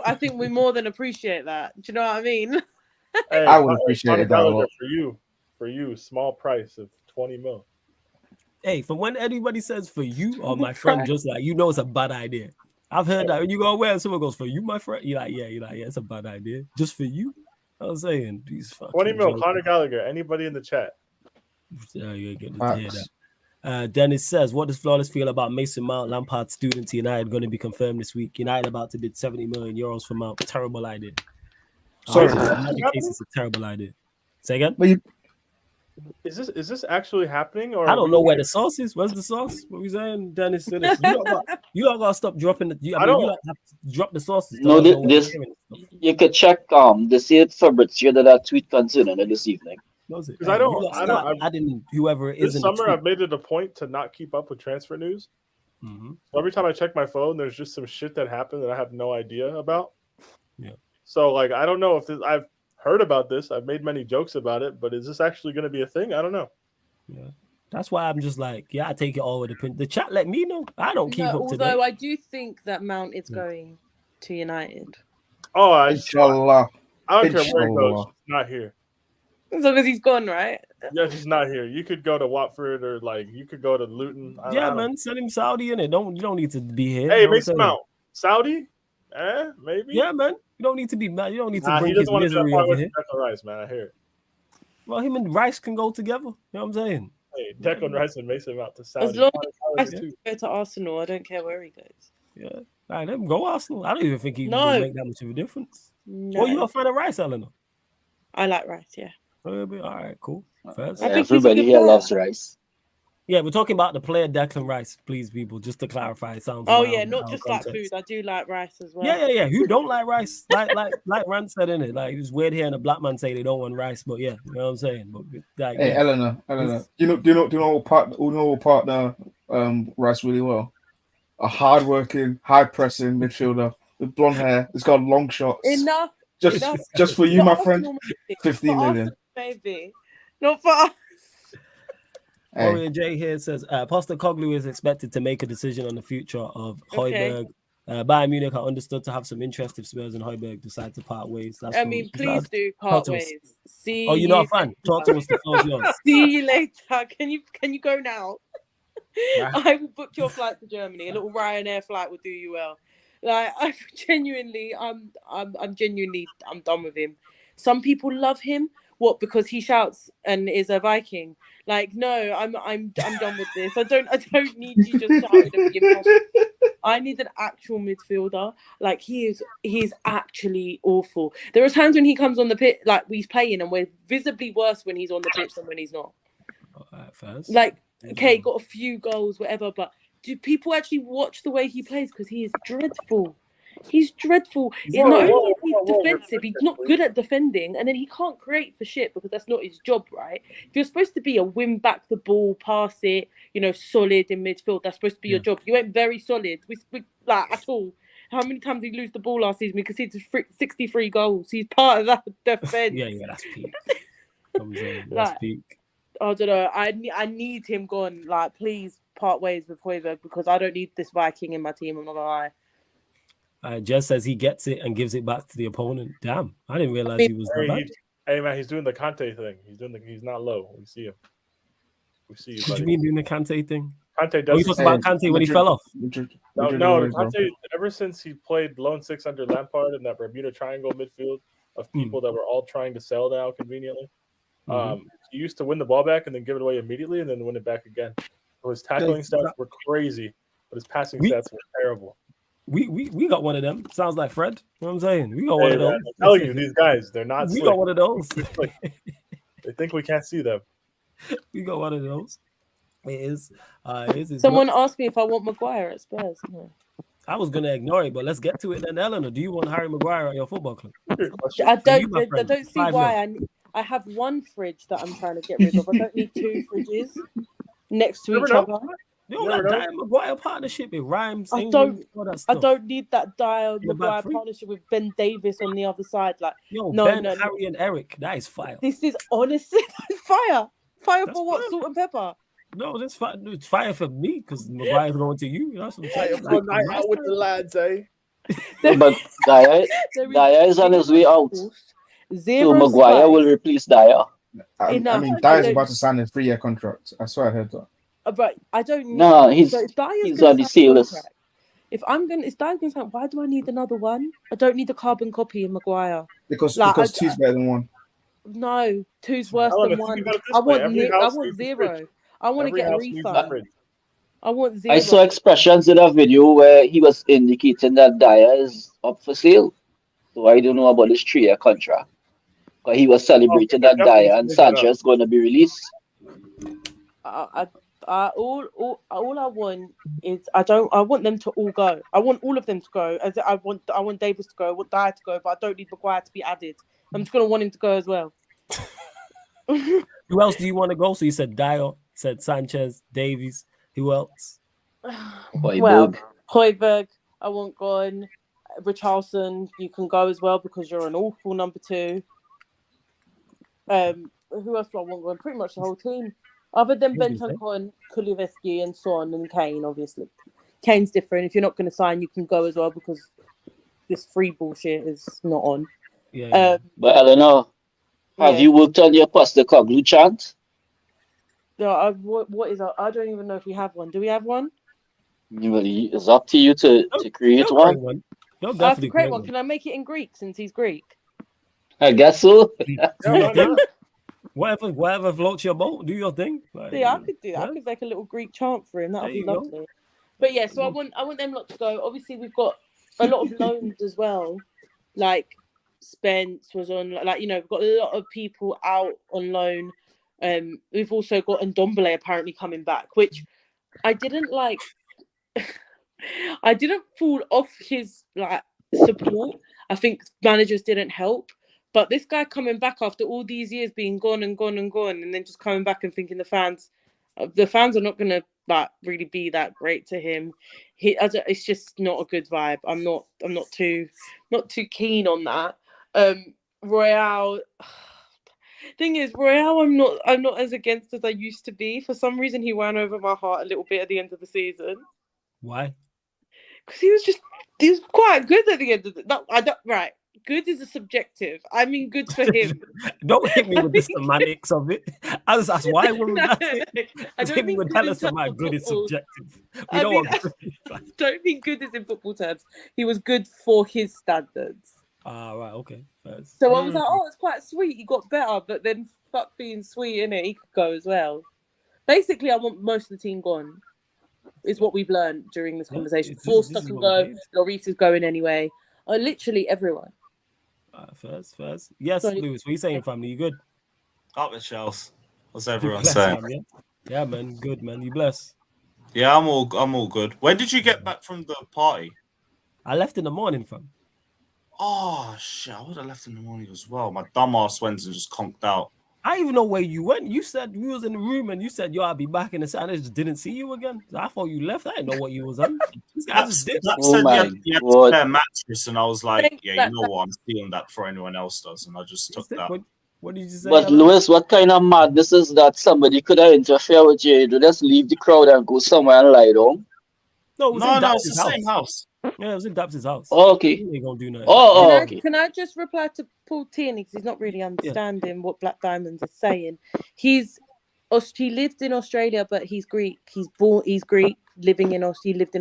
I think we more than appreciate that. Do you know what I mean? Hey, I would appreciate that a lot. For you, small price of 20 mil. Hey, from when anybody says for you or my friend, just like, you know it's a bad idea. I've heard that when you go away and someone goes, for you, my friend, you're like, yeah, it's a bad idea. Just for you? I was saying, these fucking 20 mil, jokes. Conor Gallagher. Anybody in the chat? Yeah, you ain't getting to hear that. Dennis says, what does Flawless feel about Mason Mount, Lampard's student to United going to be confirmed this week? United about to bid 70 million euros for Mount. Terrible idea. Sorry. In that case, it's a terrible idea. Say again? But Is this actually happening? Or I don't know where the sauce is. Where's the sauce? What we saying, Dennis? You don't gotta stop dropping the. You don't have to drop the sauces. No, you could check the see Fabrizio that tweet concerning it this evening. Because I didn't. Whoever it is this summer, I've made it a point to not keep up with transfer news. Mm-hmm. So every time I check my phone, there's just some shit that happened that I have no idea about. Yeah. So like, I don't know if I've heard about this. I've made many jokes about it, but is this actually going to be a thing? I don't know. Yeah. That's why I'm just like, I take it all with the chat. Let me know. I don't keep up to although I do think that Mount is going to United. Oh, Inshallah. I don't care where he goes. He's not here. As long as he's gone, right? Yeah, he's not here. You could go to Watford or you could go to Luton. Man, send him Saudi in it. You don't need to be here. Hey, Mason Mount, Saudi? Maybe. Yeah, man. You don't need to be mad. You don't need to bring he his misery over here. Declan Rice, man. I hear it. Well, him and Rice can go together. You know what I'm saying? Hey, Declan Rice and Mason Mount to Saudi. As long as he go to Arsenal, I don't care where he goes. Yeah. All right, let him go Arsenal. I don't even think he will make that much of a difference. No. Well, you're a fan of Rice, Eleanor? I like Rice, yeah. All right, cool. First. Everybody here loves Rice. Yeah, we're talking about the player Declan Rice, please, people. Just to clarify, it sounds. Not just like food. I do like rice as well. Yeah. Who don't like rice? like Rand said in it. Like it's weird hearing a black man say they don't want rice, but yeah, you know what I'm saying. But like, hey, Eleanor, do you know partner Rice really well? A hardworking, high pressing midfielder with blonde hair. It's got long shots. Enough. Just for you, my friend. 15 million. Maybe not for us. Warrior J here says Postecoglou is expected to make a decision on the future of Højbjerg. Bayern Munich are understood to have some interest if Spurs and Højbjerg decide to part ways. Please do part ways. See. Oh, you're not a fan? Talk to us. The floor's yours. See you later. Can you go now? I will book your flight to Germany. A little Ryanair flight will do you well. Like I'm genuinely done with him. Some people love him. What? Because he shouts and is a Viking. Like, no, I'm done with this. I don't need you just shouting and being passionate. I need an actual midfielder. Like he is actually awful. There are times when he comes on the pitch, like he's playing, and we're visibly worse when he's on the pitch than when he's not. Like, okay, got a few goals, whatever, but do people actually watch the way he plays? Because he is dreadful. He's dreadful. Not only is he defensive, he's not good at defending, and then he can't create for shit because that's not his job, right? If you're supposed to be a win back the ball, pass it, solid in midfield, that's supposed to be your job. You ain't very solid. We like at all. How many times did he lose the ball last season? We conceded 63 goals. He's part of that defense. Yeah, that's peak. That's peak. I don't know. I need him gone. Like, please part ways with Højbjerg because I don't need this Viking in my team. I'm not gonna lie. Jess says he gets it and gives it back to the opponent. Damn, I didn't realize he was that bad. Hey man, he's doing the Kante thing. He's not low. We see him. We see you. What do you mean doing the Kante thing? Kante does. You talking about Kante when he fell off? No, Kante. Ever since he played lone six under Lampard in that Bermuda Triangle midfield of people that were all trying to sell now conveniently, he used to win the ball back and then give it away immediately and then win it back again. So his tackling stats were crazy, but his passing stats were terrible. We got one of them. Sounds like Fred. You know what I'm saying? We got one of those. I tell you, these guys, they're not. We got one of those. They think we can't see them. We got one of those. It is. Someone asked me if I want Maguire at Spurs. No. I was gonna ignore it, but let's get to it then, Eleanor. Do you want Harry Maguire at your football club? I don't see 5 why. I have one fridge that I'm trying to get rid of. I don't need 2 fridges next to each other. You know that Dyer Maguire partnership, it rhymes. I don't need that Dyer Maguire partnership with Ben Davis on the other side. Like, Ben, Harry, and Eric. That is fire. This is honestly fire. Fire That's for what? fire. Salt and pepper. No, that's fire. It's fire for me because Maguire's going to you. That's what I'm saying. Fire for night out with the lads, eh? But Dyer is on his way out. So Maguire will replace Dyer. I mean, Dyer's about to sign a 3-year contract. I swear I heard that. But I don't. No, he's on the sale list. If Dyer's going to sign, why do I need another one? I don't need a carbon copy of Maguire. Because 2's better than 1. No, 2's worse than 1. I want 0. I want to get a refund. I want 0. I saw expressions in a video where he was indicating that Dyer is up for sale. So I don't know about this 3-year contract. But he was celebrating that Dyer and Sanchez is going to be released. All I want is I want them to all go. I want all of them to go. I want Davis to go. I want Dyer to go, but I don't need Maguire to be added. I'm just gonna want him to go as well. Who else do you want to go? So you said Dyer, said Sanchez, Davies. Who else? Højbjerg, I want gone. Richarlison, you can go as well because you're an awful number 2. Who else do I want going? Pretty much the whole team. Other than Bentancur, Kulusevski, and Son and Kane, obviously. Kane's different. If you're not going to sign, you can go as well because this free bullshit is not on. Yeah. But Eleanor, have you worked on your Postecoglou chant? No, what is? I don't even know if we have one. Do we have one? It's up to you to create one. I have to create one. Can I make it in Greek since he's Greek? I guess so. Whatever floats your boat, do your thing. Like, yeah, I could do that. I could make a little Greek chant for him. That would be lovely. But yeah, so I want them lot to go. Obviously, we've got a lot of loans as well. Like Spence was on. Like we've got a lot of people out on loan. We've also got Ndombele apparently coming back, which I didn't like. I didn't fall off his support. I think managers didn't help. But this guy coming back after all these years being gone and gone and gone, and then just coming back and thinking the fans are not going to really be that great to him. It's just not a good vibe. I'm not too keen on that. Royale. Thing is, Royale, I'm not as against as I used to be. For some reason, he ran over my heart a little bit at the end of the season. Why? Because he was quite good at the end of the. No, I don't. Right. Good is a subjective. I mean, good for him. Don't hit me with the semantics of it. I was asked why would that it? I don't think tell us about good is subjective. I don't think good is in football terms. He was good for his standards. Right, okay. So I was like, oh, it's quite sweet. He got better, but then fuck being sweet, innit? He could go as well. Basically, I want most of the team gone. Is what we've learned during this conversation. Forster can go. Lloris is going anyway. Literally everyone. First. Yes, Lewis, what are you saying, family? You good? Up the shelves. What's everyone saying? Man, yeah, man. Good, man. You blessed. Yeah, I'm all good. When did you get back from the party? I left in the morning, fam. Oh, shit. I would have left in the morning as well. My dumbass went and just conked out. I didn't even know where you went. You said we was in the room and you said, yo, I'll be back in the sun. I just didn't see you again. I thought you left. I didn't know what you was on. That said you had to spare mattress, and I was like, yeah, you know what? I'm stealing that before anyone else does. And I just took that. What did you say? But Lewis, what kind of madness is that? Somebody could have interfered with you. Just leave the crowd and go somewhere and lie down. No, it's the same house. Yeah, it was in Dabs' house. Oh, okay. He ain't gonna do nothing. Okay. Can I just reply to Paul Tierney because he's not really understanding what Black Diamonds is saying. He lived in Australia, but he's Greek. He's Greek, he lived in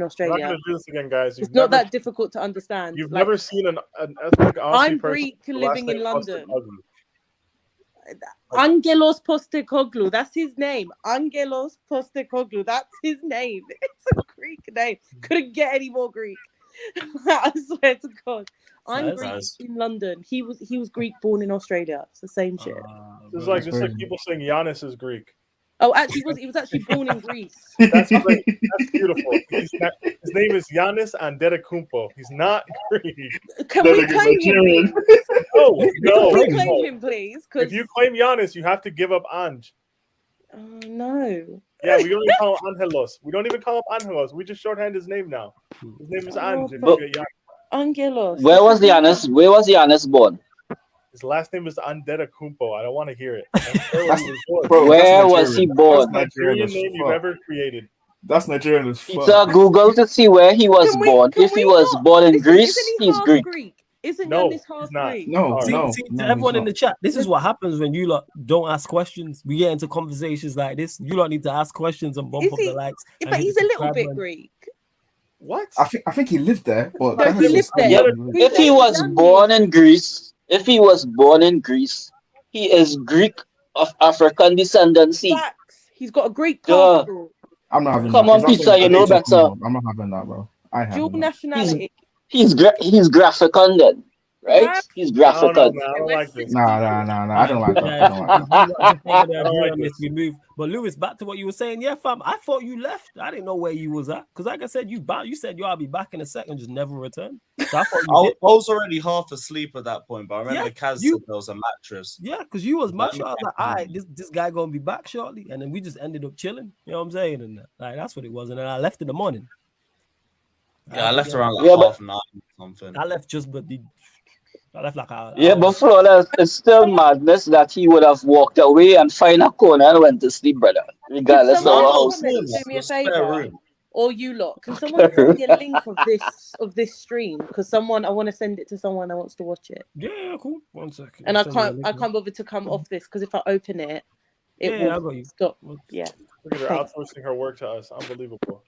Australia. I'm not gonna do this again, guys. It's not that difficult to understand. You've never seen an ethnic Aussie I'm person Greek living in London. Like, Angelos Postecoglou, that's his name. Angelos Postecoglou, that's his name. It's a Greek name. Couldn't get any more Greek. I swear to God. I'm Greek in London. He was Greek born in Australia. It's the same shit. It's like people saying Giannis is Greek. Oh, actually, he was actually born in Greece. That's great. That's beautiful. His name is Giannis Antetokounmpo. He's not Greek. Can we claim him? No. Can we claim him, please? If you claim Giannis, you have to give up Ange. Oh, no. Yeah, we don't even call him Angelos. We don't even call him Angelos. We just shorthand his name now. His name is Ange. Angelos. Where was Giannis born? His last name is Antetokounmpo. I don't want to hear it. Where was he born? That's the Nigerian name you've ever created. That's Nigerian as fuck. It's Google to see where he was born. If he was born in Greece, he's Greek. Isn't Giannis half Greek? No, See, to everyone in the chat, this is what happens when you lot don't ask questions. We get into conversations like this. You lot need to ask questions and bump up the likes. But he's a little bit Greek. What? I think he lived there. But no, he lived there. Yeah, if he was born in Greece, he is Greek of African descendancy. Facts. He's got a Greek passport. I'm not having Come that. on, Peter, you know better. I'm not having that, bro. Dual nationality. He's Graphican then, right? He's Graphican. I don't like this. Nah. I don't like that. But Lewis, back to what you were saying. Yeah, fam. I thought you left. I didn't know where you was at. Because like I said, you said I'll be back in a second, just never return. So I thought I was already half asleep at that point, but I remember Kaz said there was a mattress. Yeah, because you was mattress. I was like, all right, this guy gonna be back shortly. And then we just ended up chilling. You know what I'm saying? And like that's what it was. And then I left in the morning. Yeah, I left around like 9:30 or something. I left I left like but Flawless, it's still madness that he would have walked away and find a corner and went to sleep, brother. Regardless of our house. Do me a favor, or you lot. Can someone send me a link of this stream? Because I want to send it to someone that wants to watch it. Yeah, cool. 1 second. And I can't bother to come off this because if I open it, will stop. Yeah. Look at her outsourcing her work to us. Unbelievable.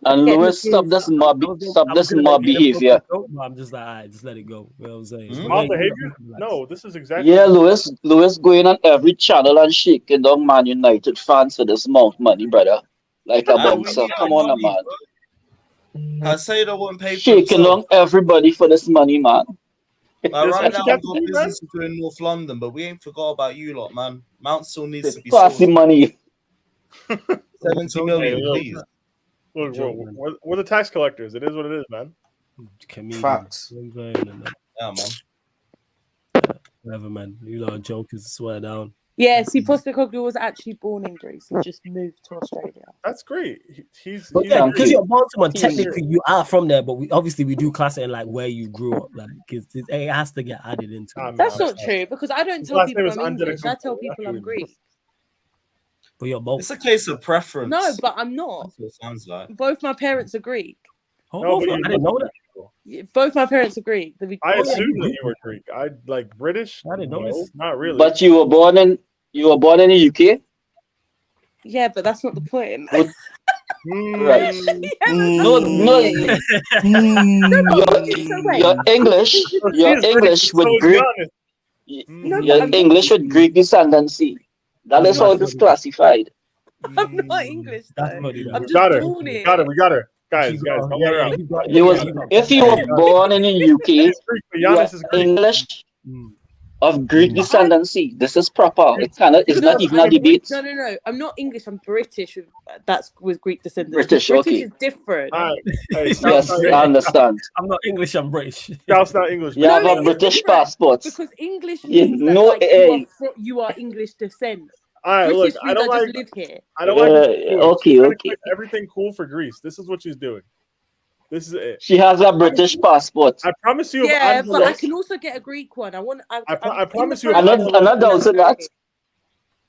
And Lewis, stop this mob behavior. I'm just like, all right, just let it go. You know what I'm saying? Mob behavior? No, this is exactly. Yeah, Lewis going on every channel and shaking down Man United fans for this amount of money, brother. Like a bouncer. Come on, man. I say they won't pay for shaking down everybody for this money, man. Right now, we've got business to do in North London, but we ain't forgot about you lot, man. Mount still needs to be classy money. 70 million, please. Look, we're the tax collectors. It is what it is, man. Facts. Yeah, man. Whatever, man. You lot are jokers, swear down. Yeah, see, Postecoglou was actually born in Greece and just moved to Australia. That's great. He's because you're born someone, technically you are from there, but we do class it in like where you grew up, like because it has to get added into it. That's not true because I don't tell people I'm English. I tell people I'm Greek. But you're both. It's a case of preference. No, but I'm not. That's what it sounds like. Both my parents are Greek. No, I didn't know that. Both my parents are Greek. I assumed that you were Greek. I like British. I didn't know this. Not really. But you were born in the UK. Yeah, but that's not the point. Right. You're English with Greek. You're English with Greek descendancy. That is how it is classified. I'm not English. We got her. Guys, don't let her out. If you were born in the UK, you are English of Greek descendancy. This is proper. It's not even a debate. No. I'm not English. I'm British. That's with Greek descendants. British is different. Yes, I understand. I'm not English. I'm British. That's not English. You have a British passport. Because English means that you are English descent. All right, British look, I don't like. Live here. I don't like. Okay. Everything cool for Greece. This is what she's doing. This is it. She has a British passport. I promise you. Yeah, but I can also get a Greek one. I promise you. Another also that.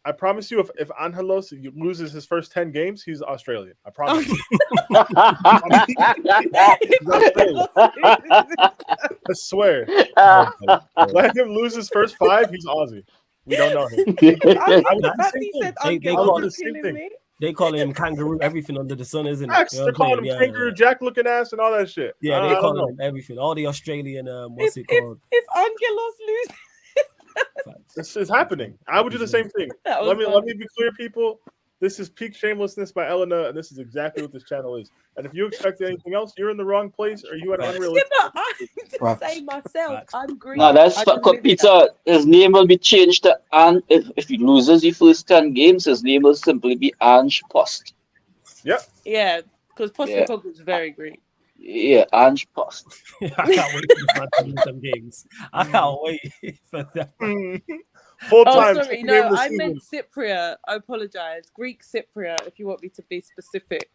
I promise you, if Angelos loses his first 10 games, he's Australian. I promise you. I swear. Let him lose his first 5, he's Aussie. We don't know him. They call him kangaroo, everything under the sun, isn't it? They're calling him kangaroo Jack looking ass and all that shit. Yeah, they call him everything. All the Australian, what's it called? If Angelos loses. This is happening. I would do the same thing. Let me be clear, people. This is peak shamelessness by Elena, and this is exactly what this channel is. And if you expect anything else, you're in the wrong place, or you had an unrealistic. Yeah, but I didn't say myself. I'm Greek. No, that's Peter. His name will be changed to and if he loses the first 10 games, his name will simply be Ange Post. Yep. Yeah, because Postecoglou is very Greek. Yeah, Ange Post. I can't wait for some games. I can't wait for that. Full Oh, time. sorry, no, I meant Cypriot. I apologize. Greek Cypriot, if you want me to be specific.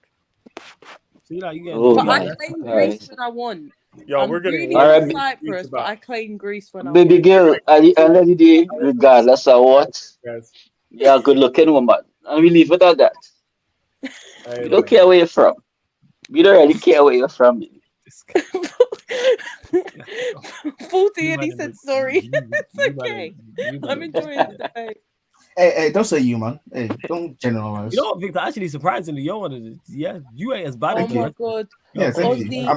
See, like, but I claim Greece when I want. Yo, I'm we're getting really Cyprus, but I claim Greece when I want. Baby girl, at the end of the day, regardless of what, you're a good-looking woman, and we leave it at that. We don't care where you're from. We don't really care where you're from. 40 and he said sorry. It's okay. I'm enjoying the day. Hey, don't say you, man. Hey, don't generalize. You know what, Victor? Actually, surprisingly, you ain't as bad as you. Oh my god. Yeah, thank you.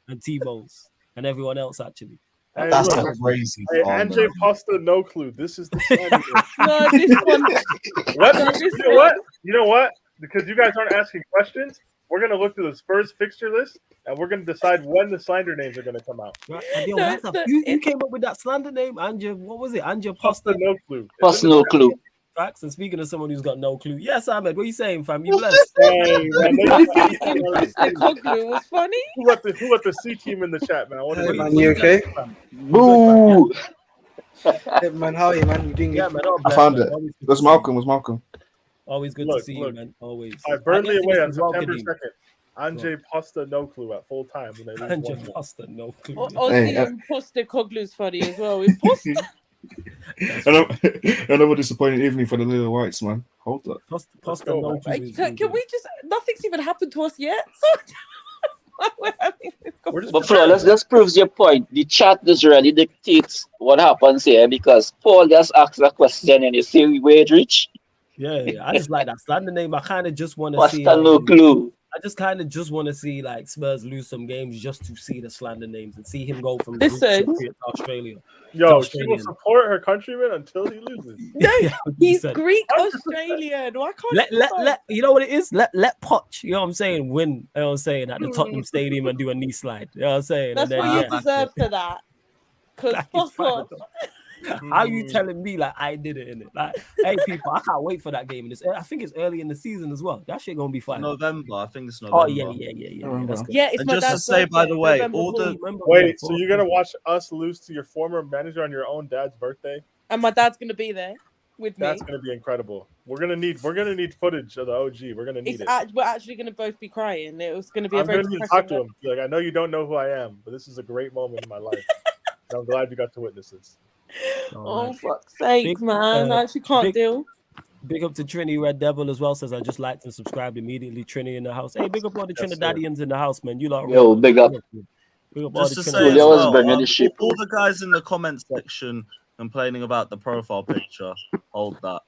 And T-Bones and everyone else, actually. That's crazy. Hey, Ange Posta, no clue. This is the no, this one. What? No, what? You know what? Because you guys aren't asking questions, we're going to look through the Spurs fixture list, and we're going to decide when the slander names are going to come out. Right. Yo, you came up with that slander name, Ange. What was it? Ange Posta? No clue. Posta, no clue. Facts. And speaking of someone who's got no clue, yes, Ahmed, what are you saying, fam? You blessed. Postecoglou was funny. Who let the C team in the chat, man? Hey, man, you okay? Boo! Hey, man, how are you, man? You doing good? Man, I found it. It was Malcolm. Always good to see you, man. Always. All right, Burnley away on September 2nd. Ange Posta, no clue at full time. Ange Posta, no clue. Postecoglou's funny as well. Another disappointing evening for the Little Whites, man. Hold up. Posta, no clue. Can we just? Nothing's even happened to us yet. But Flawless, this proves your point. The chat just really dictates what happens here because Paul just asked a question and you say where it reach. Yeah, I just like that slander name. I kind of just want to see. No clue. I just kind of just want to see like Spurs lose some games just to see the slander names and see him go from Australia. Yo, she will support her countrymen until he loses. No, he's Greek Australian. Why can't let you know what it is? Let Poch, you know what I'm saying, win. You know what I'm saying, at the Tottenham Stadium and do a knee slide. You know what I'm saying? That's what you deserve for that. Because fuck off. How you telling me like I did it in it? Like, hey people, I can't wait for that game. I think it's early in the season as well. That shit gonna be fun. November, I think it's November. Oh yeah. It's my just to say, by the way, all the so you're gonna watch us lose to your former manager on your own dad's birthday, and my dad's gonna be there with me. That's gonna be incredible. We're gonna need footage of the OG. We're gonna need it. We're actually gonna both be crying. It was gonna be I'm gonna need to talk to him. Like, I know you don't know who I am, but this is a great moment in my life. I'm glad you got to witness this. Oh fuck's sake, man! I actually can't deal. Big up to Trini Red Devil as well. Says I just liked and subscribed immediately. Trini in the house. Hey, big up all the Trinidadians in the house, man. You lot. Yo, big up. Just to say as well, all the guys in the comment section complaining about the profile picture. Hold that.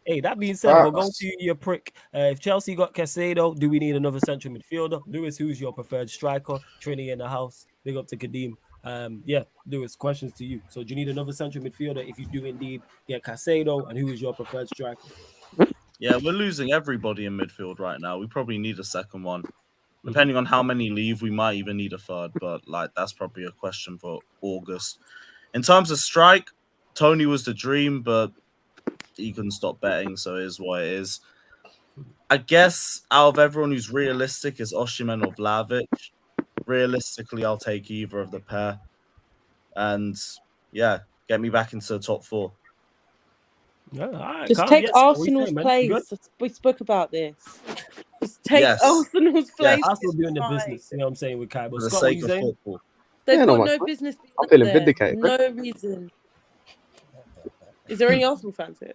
Hey, that being said, we'll go to your prick. If Chelsea got Casado, do we need another central midfielder? Lewis, who's your preferred striker? Trini in the house. Big up to Kadeem. Lewis, questions to you. So do you need another central midfielder if you do indeed get Casado, and who is your preferred striker? Yeah, we're losing everybody in midfield right now. We probably need a second one. Depending on how many leave, we might even need a third, but like that's probably a question for August. In terms of strike, Tony was the dream, but he couldn't stop betting, so it is what it is. I guess out of everyone who's realistic is Osimhen or Vlahovic. Realistically, I'll take either of the pair. And yeah, get me back into the top four. Yeah, just take Arsenal's place. We spoke about this. Just take Arsenal's place. Arsenal doing the business. You know what I'm saying with Kai. But Scott, what are you saying? They've got no business being I'm feeling vindicated. No reason. Is there any Arsenal fans here?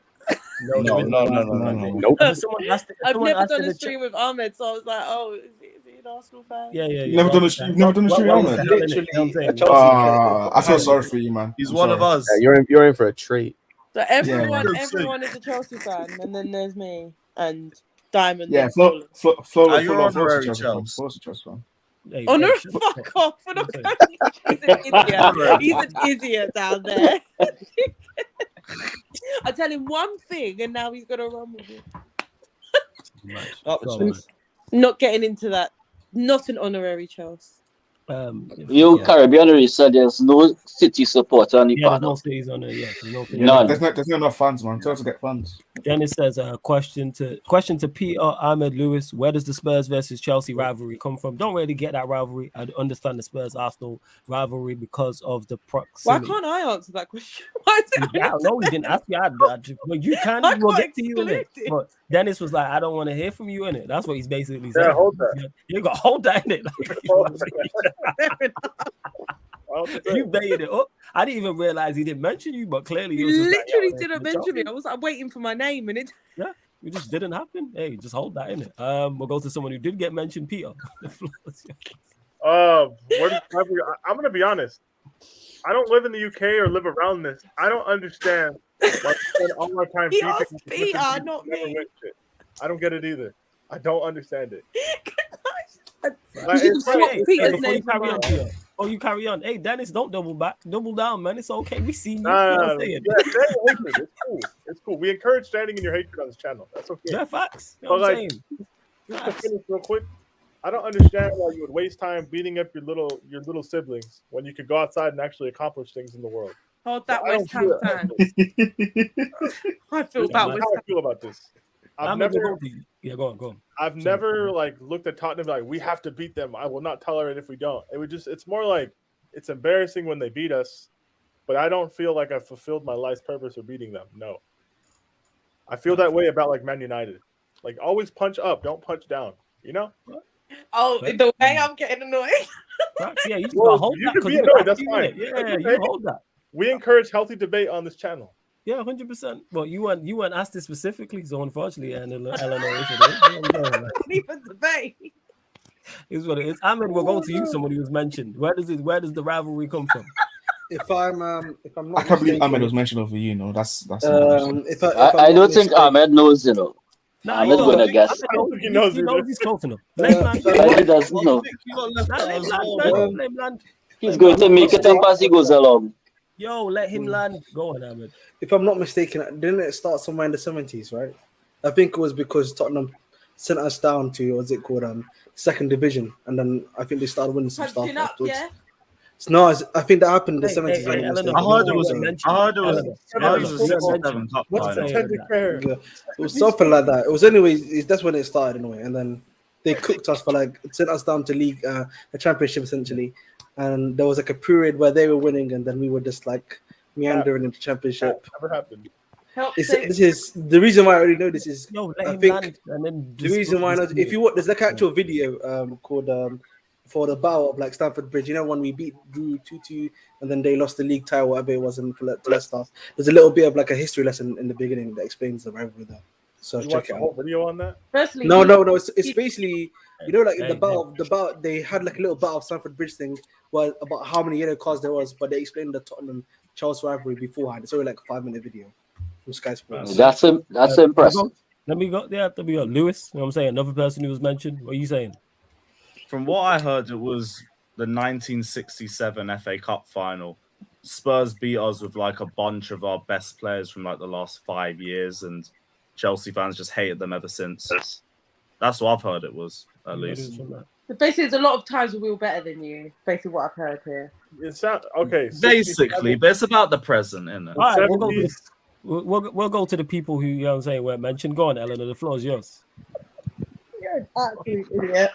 No. Nope. I've never done a stream with Ahmed, so I was like, oh, is he an Arsenal fan? Yeah. You've never done a stream with Ahmed? I feel sorry for you, man. He's one of us. Yeah, you're in for a treat. So everyone is a Chelsea fan, and then there's me and Diamond. Yeah, Flo, you're honorary Chelsea. Oh no! Fuck off! He's an idiot. He's an idiot down there. I tell him one thing, and now he's gonna run with it. Not getting into that. Not an honorary Chelsea. You Caribbean said there's no City supporter on the there's panel. no cities on it. Yeah, None. There's not enough fans, man. Tell us to get fans. Dennis says, question to Peter Ahmed Lewis: where does the Spurs versus Chelsea rivalry come from? Don't really get that rivalry. I understand the Spurs Arsenal rivalry because of the proximity. Why can't I answer that question? Why is it I don't know. He didn't ask me. Well, you can. We'll get to you in it. But Dennis was like, I don't want to hear from you in it. That's what he's basically saying. Yeah, hold that. You got to hold that in it. You baited it up. I didn't even realize he didn't mention you, but clearly you was just literally like, didn't mention me. I was like waiting for my name, and it just didn't happen. Hey, just hold that in it. We'll go to someone who did get mentioned, Peter. I'm gonna be honest. I don't live in the UK or live around this. I don't understand why we spend all our time He beefing asked with Peter, people not who never me. win shit. I don't get it either. I don't understand it. You swap Peter's before you name carry on, out. Peter. Oh, you carry on. Hey, Dennis, don't double back. Double down, man. It's okay. We see you. No. Yeah, it's cool. It's cool. We encourage standing in your hatred on this channel. That's okay. Yeah, facts. You know But what I'm like, saying? just to finish real quick, I don't understand why you would waste time beating up your little siblings when you could go outside and actually accomplish things in the world. Hold that I don't West Ham feel- fan. I feel That's about how West I feel about this. I've never go on. I've never like looked at Tottenham like we have to beat them. I will not tolerate if we don't. It's more like it's embarrassing when they beat us, but I don't feel like I've fulfilled my life's purpose of beating them. No. I feel that way about like Man United. Like always punch up, don't punch down. You know? Oh, the way I'm getting annoyed. Yeah, you just gotta hold you that. can 'cause be we annoyed, asked that's you, fine. innit? Yeah, That's you okay. hold that. We encourage healthy debate on this channel. Yeah, 100%. Well, you weren't asked it specifically, so unfortunately, and Eleanor, Not even debate. is what it is. Ahmed, we'll go to you. Somebody was mentioned. Where does the rivalry come from? If I'm not, I can't believe mistaken, Ahmed was mentioned over you. No, that's. if I'm I not don't think mistaken- Ahmed knows, you know. Nah, Ahmed gonna guess. I don't think he knows either. He's close enough. He doesn't know. Let him land. He's going to make it up as he goes along. Yo, let him land. Go on, Ahmed. If I'm not mistaken, didn't it start somewhere in the 70s, right? I think it was because Tottenham sent us down to, what's it called, second division, and then I think they started winning some stuff Punching up, afterwards. yeah. No, I think that happened in the Hey, 70s. hey, if I'm not Eleanor, mistaken. I heard it was. mentioned. I heard it was. Eleanor. It was a 67 cup What's final. the tender fair? Yeah, it was something like that. It was anyways. That's when it started anyway, and then they cooked us for like sent us down to league, the championship essentially, and there was like a period where they were winning, and then we were just like meandering into championship. That never happened. This is the reason why I already know this is. Yo, let I him think land. And then the reason why not, if you want, there's like an actual video called for the battle of like Stamford Bridge. You know when we beat Drew 2-2 and then they lost the league title, whatever it was, and to Leicester. There's a little bit of like a history lesson in the beginning that explains the rivalry there. So You check watched it the whole out. video on that? Firstly, No. It's basically, you know, like in the battle, they had like a little battle of Stamford Bridge thing, where about how many yellow cards there was, but they explained the Tottenham Chelsea rivalry beforehand. It's only like a 5-minute video from Sky Sports. That's impressive. Let me go. Lewis, you know what I'm saying? Another person who was mentioned. What are you saying? From what I heard, it was the 1967 FA Cup final. Spurs beat us with like a bunch of our best players from like the last 5 years, and Chelsea fans just hated them ever since. That's what I've heard it was, at least. basically, there's a lot of times we were better than you. Basically, what I've heard here. It sounds okay. Basically, but it's about the present, isn't it? All right, we'll go to the people who, you know what I'm saying, weren't mentioned. Go on, Eleanor, the floor is yours. You're an absolute idiot.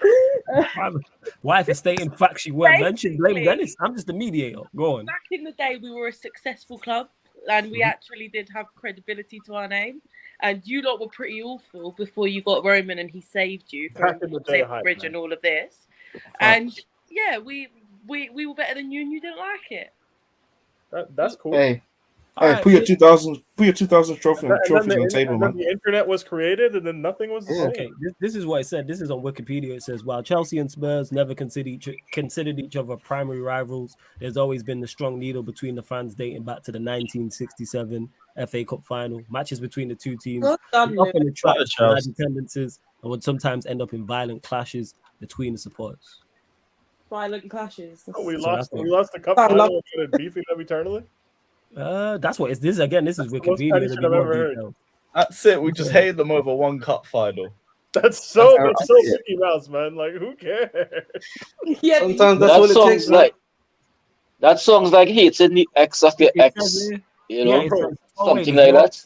Wife is stating facts she weren't mentioned. Blame Dennis. I'm just the mediator. Go on. Back in the day, we were a successful club, and we actually did have credibility to our name. And you lot were pretty awful before you got Roman, and he saved you from the bridge and all of this. And yeah, we were better than you, and you didn't like it. That's cool. Hey, put your 2000 trophy on the table, man. The internet was created, and then nothing was. Okay, this is what it said. This is on Wikipedia. It says, while Chelsea and Spurs never considered each other primary rivals, there's always been the strong needle between the fans dating back to the 1967 FA Cup final. Matches between the two teams often attract large attendances and would sometimes end up in violent clashes between the supporters. Violent clashes. We lost the cup final and started beefing them eternally. That's what it's this again. This is That's the most Wikipedia. petty There'll shit be I've more ever heard. details. That's it. We just hated them over one cup final. That's so That's Mickey Mouse, man. Like, who cares? Yeah, Sometimes that's That all it takes. sounds like hating the ex of your It ex. says here- You yeah, know, it says- something wait, like that.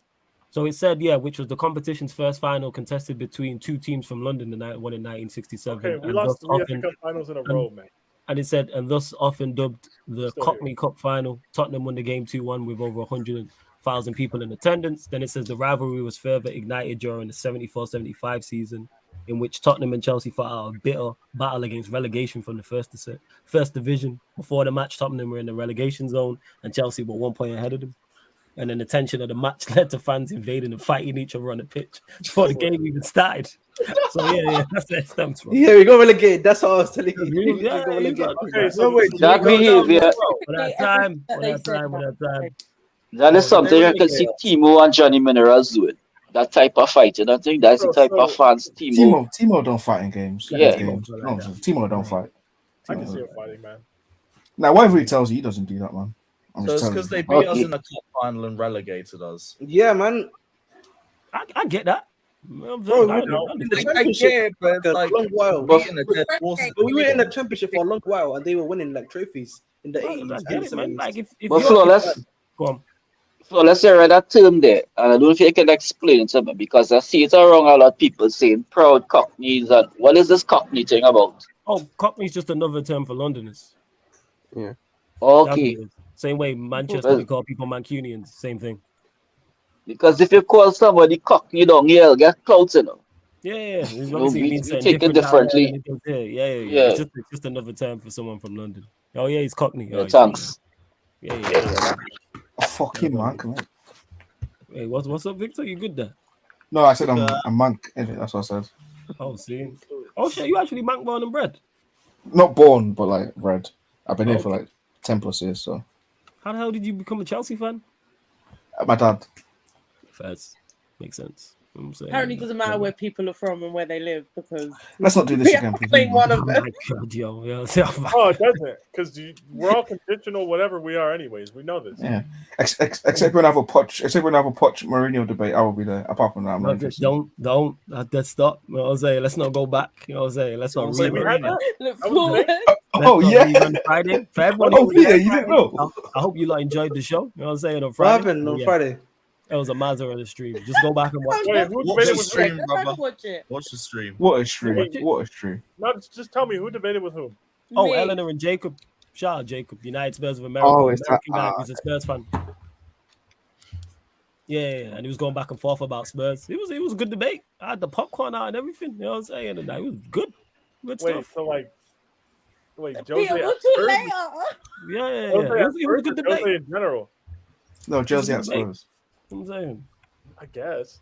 So it said, yeah, which was the competition's first final contested between two teams from London, the one in 1967. Okay, we and lost thus 3 often, FA Cup finals in a row, man. and it said, and thus often dubbed the Still Cockney Cup final. Tottenham won the game 2-1 with over 100,000 people in attendance. Then it says the rivalry was further ignited during the 74-75 season, in which Tottenham and Chelsea fought out a bitter battle against relegation from the first division. Before the match, Tottenham were in the relegation zone, and Chelsea were 1 point ahead of them. And then the tension of the match led to fans invading and fighting each other on the pitch before the game even started. So yeah, that's where it stems from. Yeah, we got relegated. That's what I was telling you. Yeah, We got relegated. Okay, so That behavior, For that time. that is something I can see Timo and Johnny Minerals doing. That type of fighting. I think that's the type of fans Timo don't fight in games. Yeah. Games. No, Timo don't fight. I can see him fighting, man. Now, whatever he tells you, he doesn't do that, man. I'm So just it's telling because you. they beat us in the cup final and relegated us. Yeah, man. I get that. Bro, I get it, but it's a like long while. beating a dead horse. But we were in the championship for a long while, and they were winning like trophies in the 80s. I get it, man. and Like if But you're- Flawless, Go on. Flawless, you read that term there, and I don't know if you can explain it to me because I see it around a lot of people saying proud Cockneys, and what is this Cockney thing about? Oh, Cockney's just another term for Londoners. That's Okay, what it is. Same way Manchester, we call people Mancunians. Same thing. because if you call somebody Cockney down here, you'll get clouds, you know. Yeah. It's No, obviously we means something take it different down there differently. than it does here. Yeah. Yeah. It's just another term for someone from London. Oh yeah, he's Cockney. Yeah, Oh, he's thanks. Yeah. Oh, fuck him, man. Come on. Hey, what's up, Victor? You good there? No, I said I'm a monk. That's what I said. Oh, see. Oh shit, you actually Mank born and bred. Not born, but like bred. I've been here for like 10 plus years. So How the hell did you become a Chelsea fan? my dad. First, makes sense. I'm saying. Apparently, it doesn't matter where people are from and where they live because Let's not do this we again, have to please. claim one Oh of my them. god, yo. Oh, it doesn't, because we're all conventional, whatever we are, anyways. We know this. Yeah. Except when I have a Poch Mourinho debate, I will be there. Apart from that, I'm not interested. Don't. Let's stop. You know what I'm saying? Let's not go back. You know what I'm saying? Let's not Say read we it. had that. Look I was forward. Oh yeah. On Friday. For everyone Oh who was yeah. there You didn't know. I hope you lot enjoyed the show. You know what I'm saying? On What Friday. happened on Yeah, Friday? it was a Mazda stream. Just go back and watch. Wait, who Watch debated the with stream, who? brother. Watch it. Watch the stream. What a stream. What a stream. No, just tell me who debated with whom. Oh, Me. Eleanor and Jacob. Shout out Jacob, United Spurs of America. Oh, it's American that- guy who's a Spurs fan. Yeah, and he was going back and forth about Spurs. It was a good debate. I had the popcorn out and everything. You know what I'm saying? And it was good. Good Wait, stuff. so like, wait, Jose. Peter, we'll do Spurs? later. Yeah. Jose It was a Spurs good or debate. Jose in general, No, Jersey at Spurs. You know what I'm saying? I guess.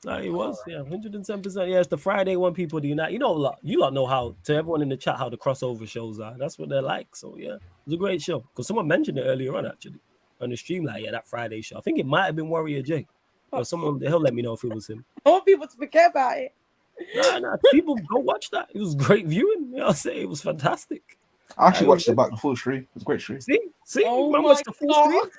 It was, 110%. Yeah, it's the Friday one. People do United. You lot know how, to everyone in the chat, how the crossover shows are. That's what they're like. So yeah, it was a great show. Because someone mentioned it earlier on actually on the stream. Like, yeah, that Friday show. I think it might have been Warrior J. Or someone. He'll let me know if it was him. I want people to forget about it. Nah. People go watch that. It was great viewing. You know what I'm saying? It was fantastic. I actually watched it back the full stream. It was a great stream. See, Oh man my watched the full stream. God.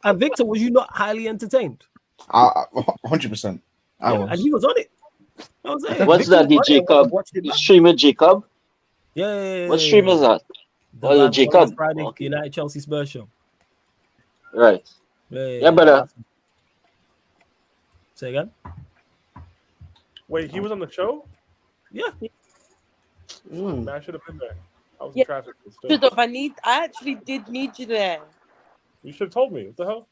And Victor, was you not highly entertained? 100%. I Yeah, was. and he was on it. You know what I'm saying? What's Victor that, the was on it. Jacob? Watched it The back. streamer Jacob? Yeah. What stream is that? The Oh, live Jacob. Friday Okay. United Chelsea Spurs show. Right. Yeah, brother. Say again? Wait, he was on the show? Yeah. Man, I should have been there. I was Yeah. in traffic. but still. Shut up. I actually did need you there. You should have told me. What the hell?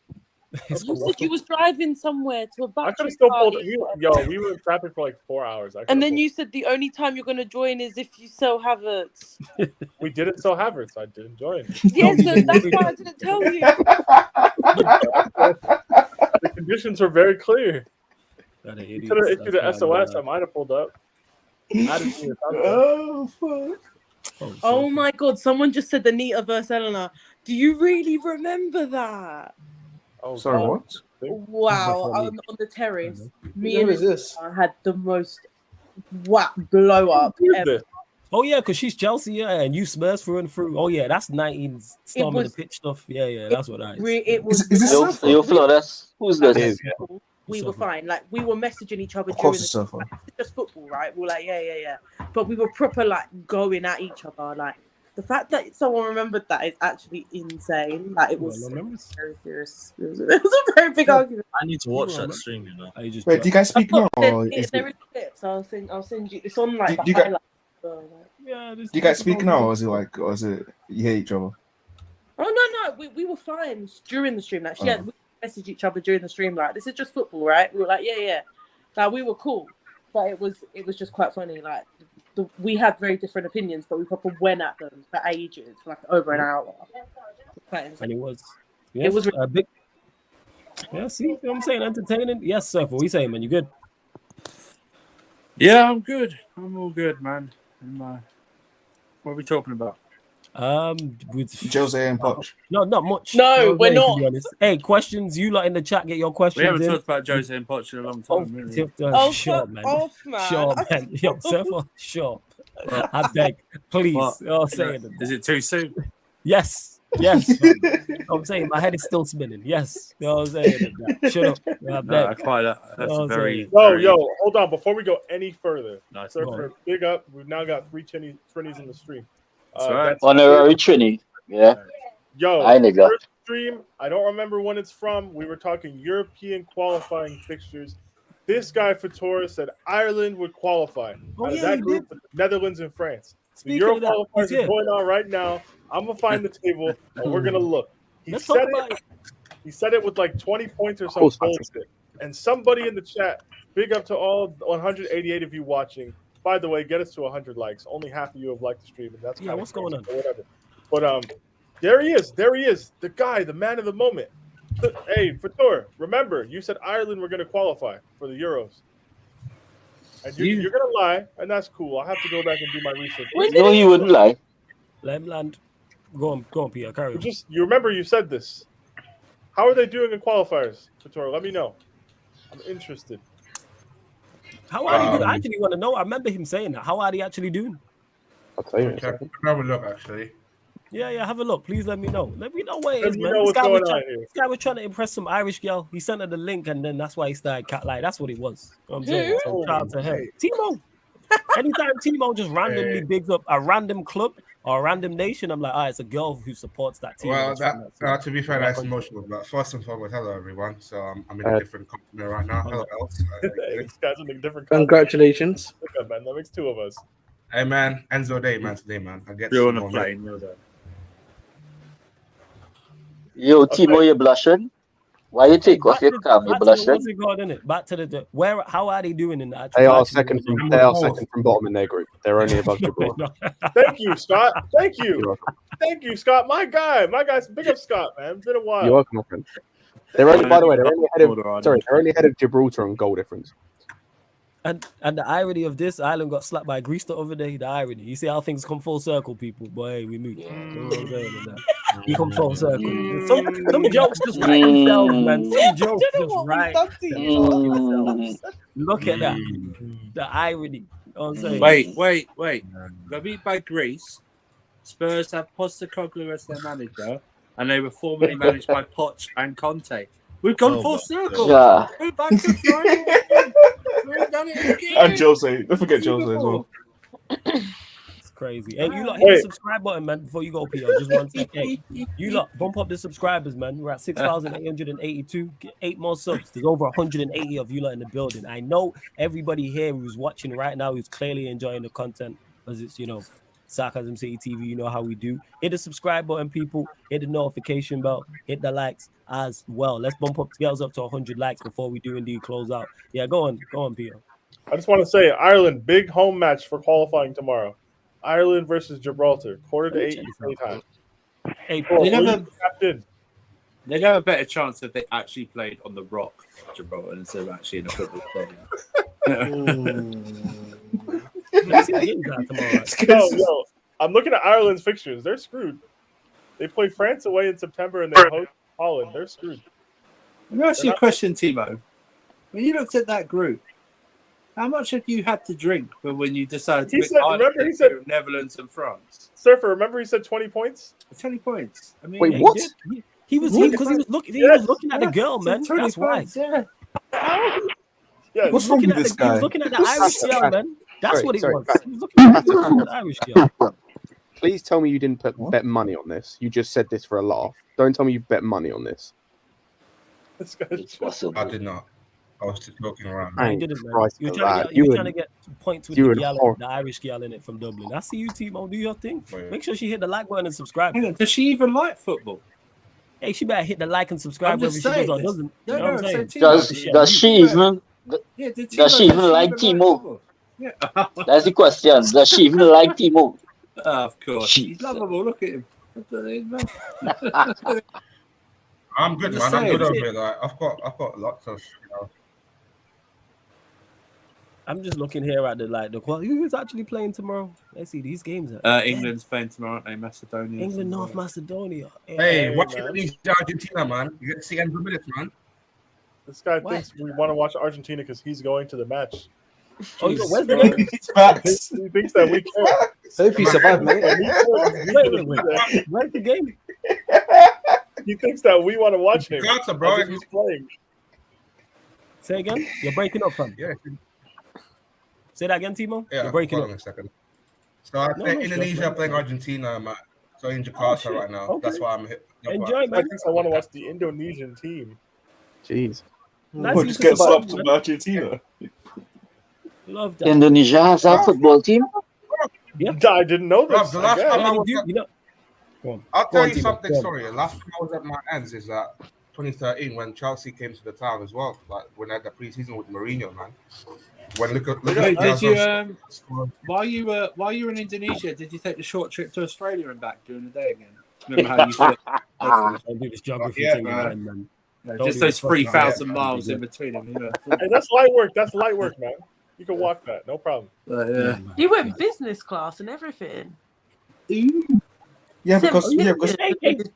It's You cool. said you was driving somewhere to a I could bachelor have still pulled. party. We were in traffic for like 4 hours. And then you said the only time you're going to join is if you sell Havertz. We didn't sell Havertz. I didn't join. Yeah, so that's why I didn't tell you. The conditions were very clear. That You idiot. could have issued an SOS. I might have pulled up. I didn't see it. Oh, fuck. Oh my God, someone just said the Nita versus Eleanor. Do you really remember that? Oh, Sorry, God. what? Wow, on the terrace. Me Who and is this? I had the most blow up Who is ever. this? Oh yeah, because she's Chelsea, yeah, and you Spurs through and through. Oh yeah, that's 19 storming the was- pitch stuff. Yeah, that's what that is. It was. Is this Yo, Surfer? yo, Flores, who's Like, this? we were Surfer. fine. Like we were messaging each other Of during course, it's Surfer. it's just football, right? We were like, yeah. But we were proper like going at each other. Like the fact that someone remembered that is actually insane. Like it was very serious. It was a very big argument. I need to watch that stream, you know. Wait, do you guys speak now? Or is There it, is clips. I'll send you. It's on like Do the you got- highlights. So, like, Yeah, do you guys speak now, or is it like, or is it you hate each other? oh no, we were fine during the stream. Like, we messaged each other during the stream. Like, this is just football, right? We were like, yeah. Like, we were cool, but it was just quite funny. Like, we had very different opinions, but we probably went at them for ages, like over an hour. And it was a big. Yeah, see what I'm saying? Entertaining. Yes, sir. What we saying, man? You good? Yeah, I'm good. I'm all good, man. What are we talking about? With Jose and Poch. No, not much. No, we're to not. be honest. Hey, questions. You lot in the chat, get your questions. We haven't in. talked about Jose and Poch in a long time. Sure, fuck man. off, man. Sure, man. Yo, Surfer, sure. I beg, please. What? Oh, say it. Is it too soon? Yes. I'm saying my head is still spinning. Yes. You know what I'm saying? Shut up. I beg. That's very. Yo, hold on. Before we go any further, Nice. Surfer, big up. We've now got 3 Trinities in the stream. That's right. Honorary Trini. Yeah. Yo, Hi, nigga. first stream, I don't remember when it's from. We were talking European qualifying fixtures. This guy Fatora said Ireland would qualify out of that group, Netherlands and France. The Euro qualifiers are going on right now. I'm gonna find the table and we're gonna look. He said it with like 20 points or some bullshit. And somebody in the chat, big up to all 188 of you watching. By the way, get us to 100 likes. Only half of you have liked the stream, and that's what's going on? Whatever. But there he is. The guy, the man of the moment. Hey, Fator, remember you said Ireland were going to qualify for the Euros, and you're going to lie, and that's cool. I'll have to go back and do my research. No, you wouldn't lie. Let him land. Go on, Pierre. Carry on. You remember you said this. How are they doing in qualifiers, Fator? Let me know. I'm interested. How are they doing? I actually want to know. I remember him saying that. How are they actually doing? I'll tell you. Have a look, actually. Yeah, have a look. Please let me know. Let me know what it Let is, me man. know what's going on here. This guy was trying to impress some Irish girl. He sent her the link, and then that's why he started cat like. That's what it was. You know what I'm saying? So shout out to her. Timo. Anytime Timo just randomly bigs up a random club or a random nation, I'm like, it's a girl who supports that team. Well, to be fair, that's emotional. But first and foremost, hello everyone. So I'm in a different continent right now. Hello, else. This guy's in a different. Congratulations. Look at, man. That makes 2 of us. Hey man, Enzo Day, man. Today, man. I get You're on a plane. Yo, Timo, you blushing? Why you take off your cam? You blushing? What's it got in it? Back to the where? How are they doing in the actual? They are second from bottom in their group. They're only above Gibraltar. Thank you, Scott. Thank you. Thank you, Scott. My guy's big up, Scott, man. It's been a while. You're welcome, my friend. They're only, by the way, they're only ahead of Gibraltar on goal difference. And the irony of this, Ireland got slapped by Greece the other day. The irony. You see how things come full circle, people. Boy, we move. We come full circle. Some jokes just write themselves, man. Some jokes just write themselves. Look at that. The irony. You know what I'm saying? Wait. Got beat by Greece. Spurs have Postecoglou as their manager, and they were formerly managed by Poch and Conte. We've gone full circle. Yeah. We're back to Friday. We've done it again. And Jose. Don't forget Jose as well. It's crazy. Hey, you lot hit the subscribe button, man, before you go, Peter. Just one second. Hey, you lot bump up the subscribers, man. We're at 6,882. Get 8 more subs. There's over 180 of you lot in the building. I know everybody here who's watching right now who's clearly enjoying the content because it's, Sarcasm City TV, you know how we do. Hit the subscribe button, people. Hit the notification bell. Hit the likes as well. Let's bump up girls up to 100 likes before we do indeed close out. Yeah, go on, Peter. I just want to say, Ireland, big home match for qualifying tomorrow. Ireland versus Gibraltar, 7:45 UK time. Hey, they'd have a better chance if they actually played on the rock, Gibraltar, instead of actually in a football stadium. Yo, I'm looking at Ireland's fixtures. They're screwed. They play France away in September and they host Holland. They're screwed. Let me ask you a question, Timo. When you looked at that group, How much have you had to drink for when you decided to He pick said- Ireland remember he to said- Netherlands and France? Surfer, remember he said 20 points? 20 points. I mean, Wait, Yeah, what? He was What? because he was looking. He Yes. was looking at the girl, man. 20 That's why. points, yeah. Yeah, What's wrong Looking with at this He was guy? looking at the Irish girl, man. That's Sorry, what it sorry. was. He was looking at the Irish girl. Please tell me you didn't bet money on this. You just said this for a laugh. Don't tell me you bet money on this. this guy's It's possible. I did not. I was just joking around. No, you Thank didn't, man. Christ You were for trying to that. get, you were You trying to and- get points with you the and gal, hor- the Irish gal in it from Dublin. I see you, Timo. Do your thing. Wait. Make sure she hit the like button and subscribe. Hang on, does she even like football? Hey, she better hit the like and subscribe I'm whether just she does saying or this. doesn't. No, You know no, what I'm saying? so Does she even? Yeah, did Does she even like Timo? football? Yeah. That's the question. Does she even like Timo? Of course. He's Jesus. lovable. Look at him. Look at him, man. I'm good, Just man. I'm saying. good over here. Like, I've got lots of, I'm just looking here at the quality. Who's actually playing tomorrow? Let's see these games. Are England's playing tomorrow, aren't they? Macedonia. England, North Macedonia. Hey, watch man. Indonesia, Argentina, man. You get to see end of minutes, man. This guy What? thinks we want to watch Argentina because he's going to the match. Oh, you know, where's the Bro, game? Facts. he thinks that we care. Hope you survive, mate. Wait. Where's the game? He thinks that we want to watch him. Carter, bro. As if he's playing. Say again. You're breaking up, fam. Yeah, Say that again, Timo. yeah. You're breaking Hold up. on a second. So I No, think no Indonesia stress, playing man. Argentina, man. So in Jakarta shit. right now. Okay. That's why I'm here. Enjoy, I man. think I want to watch the Indonesian team. Jeez. Nice Or of you just to get support, slapped man. from Argentina. Love that. Indonesia has a football team. Yeah. I didn't know this. Bruv, the last I guess. time I You was do- at- you know- Go on. I'll Go tell on, you Timo. something. Go on. Sorry, the last time I was at my ends is that 2013 when Chelsea came to the town as well. Like when I had the preseason with Mourinho, man. When look at Wait, did you scored. while you were in Indonesia, did you take the short trip to Australia and back during the day again? Remember how you felt? Don't do this geography Yeah, thing man. again, man. No, Don't just do those this fucking 3,000 shit. miles Yeah. in between them. Hey, that's light work. That's light work, man. You can walk that. No problem. Yeah. You went business class and everything. Yeah, because Hey,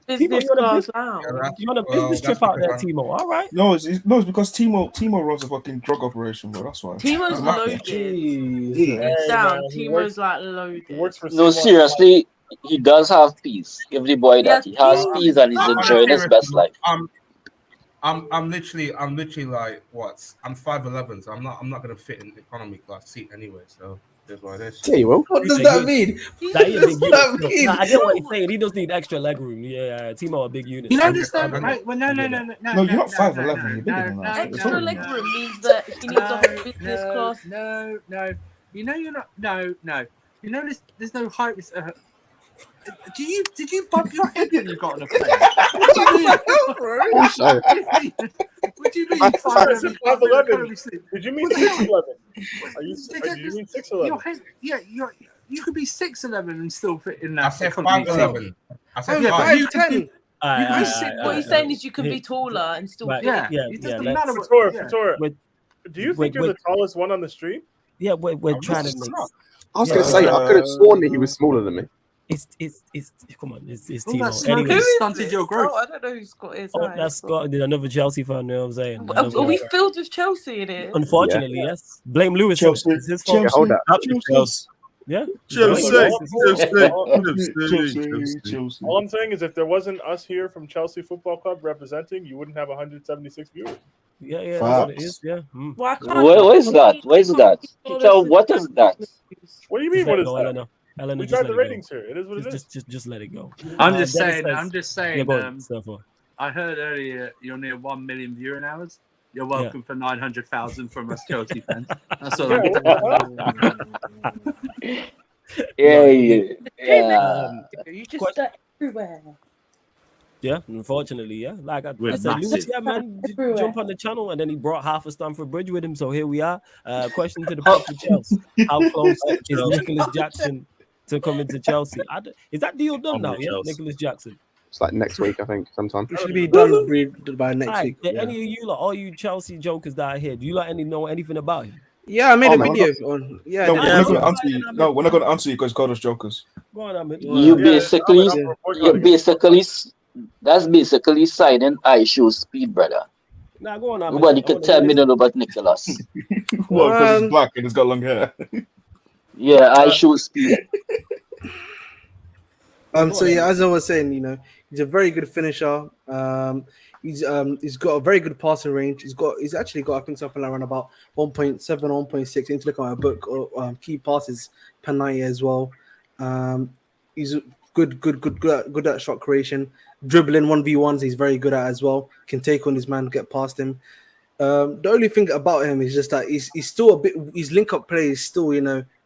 Business Timo, class lounge. you on a business trip out there, Timo? All right. no, it's because Timo runs a fucking drug operation, bro. That's why. Timo's It's a lot. loaded. Hey, Down. man, he Timo's works- like He loaded. works for No, C1. seriously, he does have peace. Give the boy that. He has peace and he's enjoying his best life. I'm literally like what? I'm 5'11", so I'm not gonna fit in economy class seat anyway. So that's what it is. Yeah, you will. What does that mean? That is a big What does that unit. mean? Nah, I get what he's saying. He does need extra leg room. Yeah, Timo a big unit. You So- understand? I'm- Right? Well, no. No, you're not 5'11", you're bigger than that. Extra No. leg room means that he needs a whole business class. No. You know you're not. No. You know there's no height. Did you bump your head when you got on a plane? What do you mean? Also, What do you mean? That's 5'11"? 5'11". Did you mean 6'11"? Did you mean 6'11"? Your head, you could be 6'11" and still fit in that. I said economy seat. 5'11". I said Oh, yeah, 5'11". you can be- What he's saying is you can be taller and still Right. fit. Yeah, Yeah, it doesn't let's- matter what. Fatura, Wait, do you wait, think you're the tallest one on the street? Yeah, we're trying to make. I was going to say, I could have sworn that he was smaller than me. It's come on, it's All that Timo. smoke Anyway, has stunted your growth. Oh, I don't know who's got his oh, eyes. that's Scott. Another Chelsea fan. You know what I'm saying? Are we filled with Chelsea in here? Unfortunately, yes. Blame Lewis. Chelsea. It's his fault. Yeah, hold up. Yeah. All I'm saying is if there wasn't us here from Chelsea Football Club representing, you wouldn't have 176 viewers. Yeah, that's what it Facts. is. Yeah. Mm. Why can't What is that? What is that? Tell what is that? What do you Just mean? let What it is go, that? Eleanor. Eleanor, We just drive let the it go. ratings here. It is what it is. Just let it go. I'm Dennis just saying. Yeah, go on, Surfer. I heard earlier you're near 1 million viewing hours. You're welcome for 900,000 from us Chelsea fans. That's all. Yeah. you just everywhere? Yeah, unfortunately, yeah. Like I We're said, Lewis, massive. yeah, man, Everywhere. jump on the channel, and then he brought half of Stamford Bridge with him. So here we are. Question to the people of Chelsea: how close is Nicholas Jackson to coming to Chelsea? Is that deal done now? Yeah, Chelsea. Nicholas Jackson. It's like next week, I think, sometime. It should be done by next Aye, week. do Yeah. any of you, like, all you Chelsea jokers that are here, do you like know anything about him? Yeah, I made Oh, a no, video on. Yeah, No, I we're did. not going to answer you. No, we're not going to answer you because God is jokers. Go on, Ahmed. You basically, that's basically signing eye show speed, brother. Nah, go on, Ahmed. Nobody can tell me nothing about Nicholas. What? Because he's black and he's got long hair. Yeah, I show speed. So yeah, as I was saying, he's a very good finisher. He's got a very good passing range. He's actually got I think something like around about 1.7, 1.6. I need to look at my book or key passes per night as well. He's good at shot creation, dribbling 1v1s. He's very good at as well. Can take on his man, get past him. The only thing about him is just that he's still a bit. His link-up play is still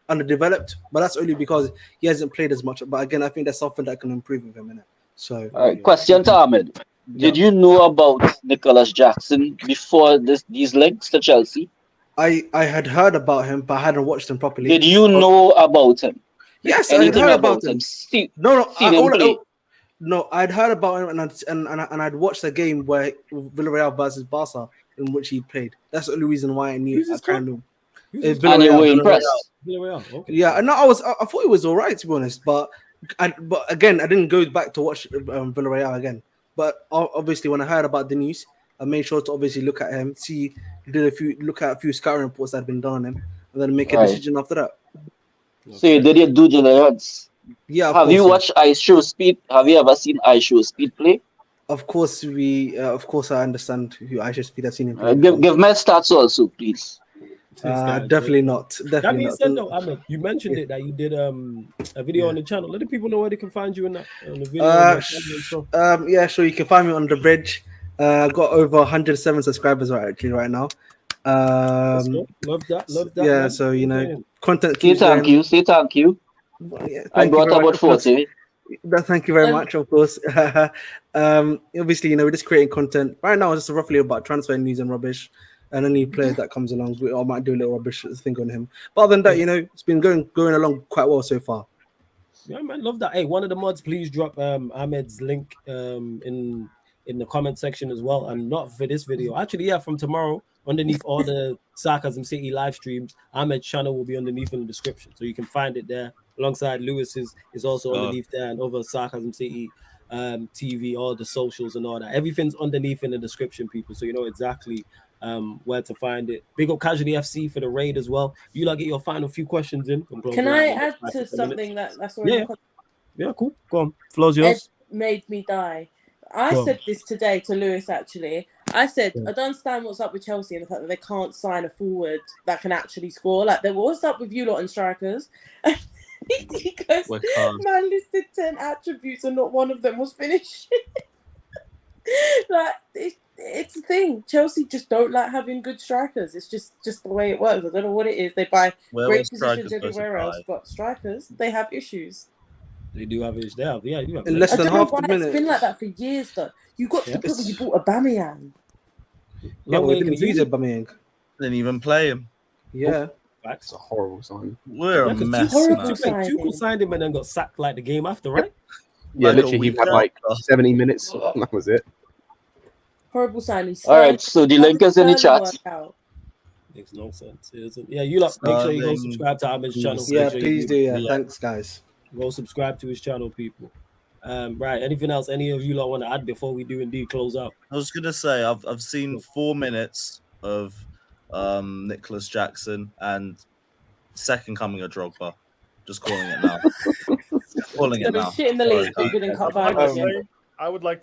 underdeveloped, but that's only because he hasn't played as much. But again, I think that's something that can improve with him, innit? So, question to Ahmed: did you know about Nicholas Jackson before these links to Chelsea? I had heard about him, but I hadn't watched him properly. Did you know about him? Yes, anything I heard about him. No, I'd heard about him, and I'd watched the game where Villarreal versus Barca in which he played. That's the only reason why I knew. I kind of. And you were impressed. Okay. Yeah, and I thought it was all right, to be honest. But again, I didn't go back to watch Villarreal again. But obviously, when I heard about the news, I made sure to obviously look at him, look at a few scouting reports that had been done on him, and then make a decision after that. So you did your due diligence. Yeah. Have you watched Ice Show Speed? Have you ever seen Ice Show Speed play? Of course, I understand who Ice Show Speed. I've seen him play. Give my stats also, please. Definitely not. That being said, though, Ahmed, you mentioned it that you did a video on the channel. Let the people know where they can find you in that on the video. Yeah, sure. You can find me on the bridge. I've got over 107 subscribers right now. Love that. Yeah, man. So content. Say thank you. Yeah, I brought about 40. Thank you very much, of course. Obviously, we're just creating content right now. It's just roughly about transfer news and rubbish. And any player that comes along, I might do a little rubbish thing on him. But other than that, it's been going along quite well so far. Yeah, man, love that. Hey, one of the mods, please drop Ahmed's link in the comment section as well, and not for this video. Actually, yeah, from tomorrow, underneath all the Sarcasm City live streams, Ahmed's channel will be underneath in the description, so you can find it there. Alongside Lewis's is also underneath there, and over Sarcasm City TV, all the socials and all that. Everything's underneath in the description, people, so you know exactly where to find it. Big up Casually FC for the raid as well. You get your final few questions in. Can I add to something that's already yeah, cool. Go on. Floor's yours. Ed made me die. I said this today to Lewis, actually. I said, I don't understand what's up with Chelsea and the fact that they can't sign a forward that can actually score. Like, what's up with you lot and strikers? He goes, man listed 10 attributes and not one of them was finishing. Like, it's a thing. Chelsea just don't like having good strikers. It's just the way it works. I don't know what it is. They buy great positions everywhere else, but strikers, they have issues. They do have issues. They have in less than half the minute. It's been like that for years, though. You got to the point where you bought Aubameyang. Yeah, we didn't use Aubameyang. Didn't even play him. Yeah. That's a horrible sign. We're a mess. Tuchel signed him and then got sacked like the game after, right? Yeah, literally, he had like 70 minutes. That was it. Horrible signing. All right, so the link is in the chat. Makes no sense. It doesn't. Yeah, you lot make sure you go subscribe to Ahmed's channel. Yeah, please do. Yeah, thanks, guys. Go subscribe to his channel, people. Right. Anything else any of you lot want to add before we do indeed close out? I was gonna say I've seen 4 minutes of Nicholas Jackson and second coming of Drogba. Just calling it now. Calling it now. Shit in the league. I would like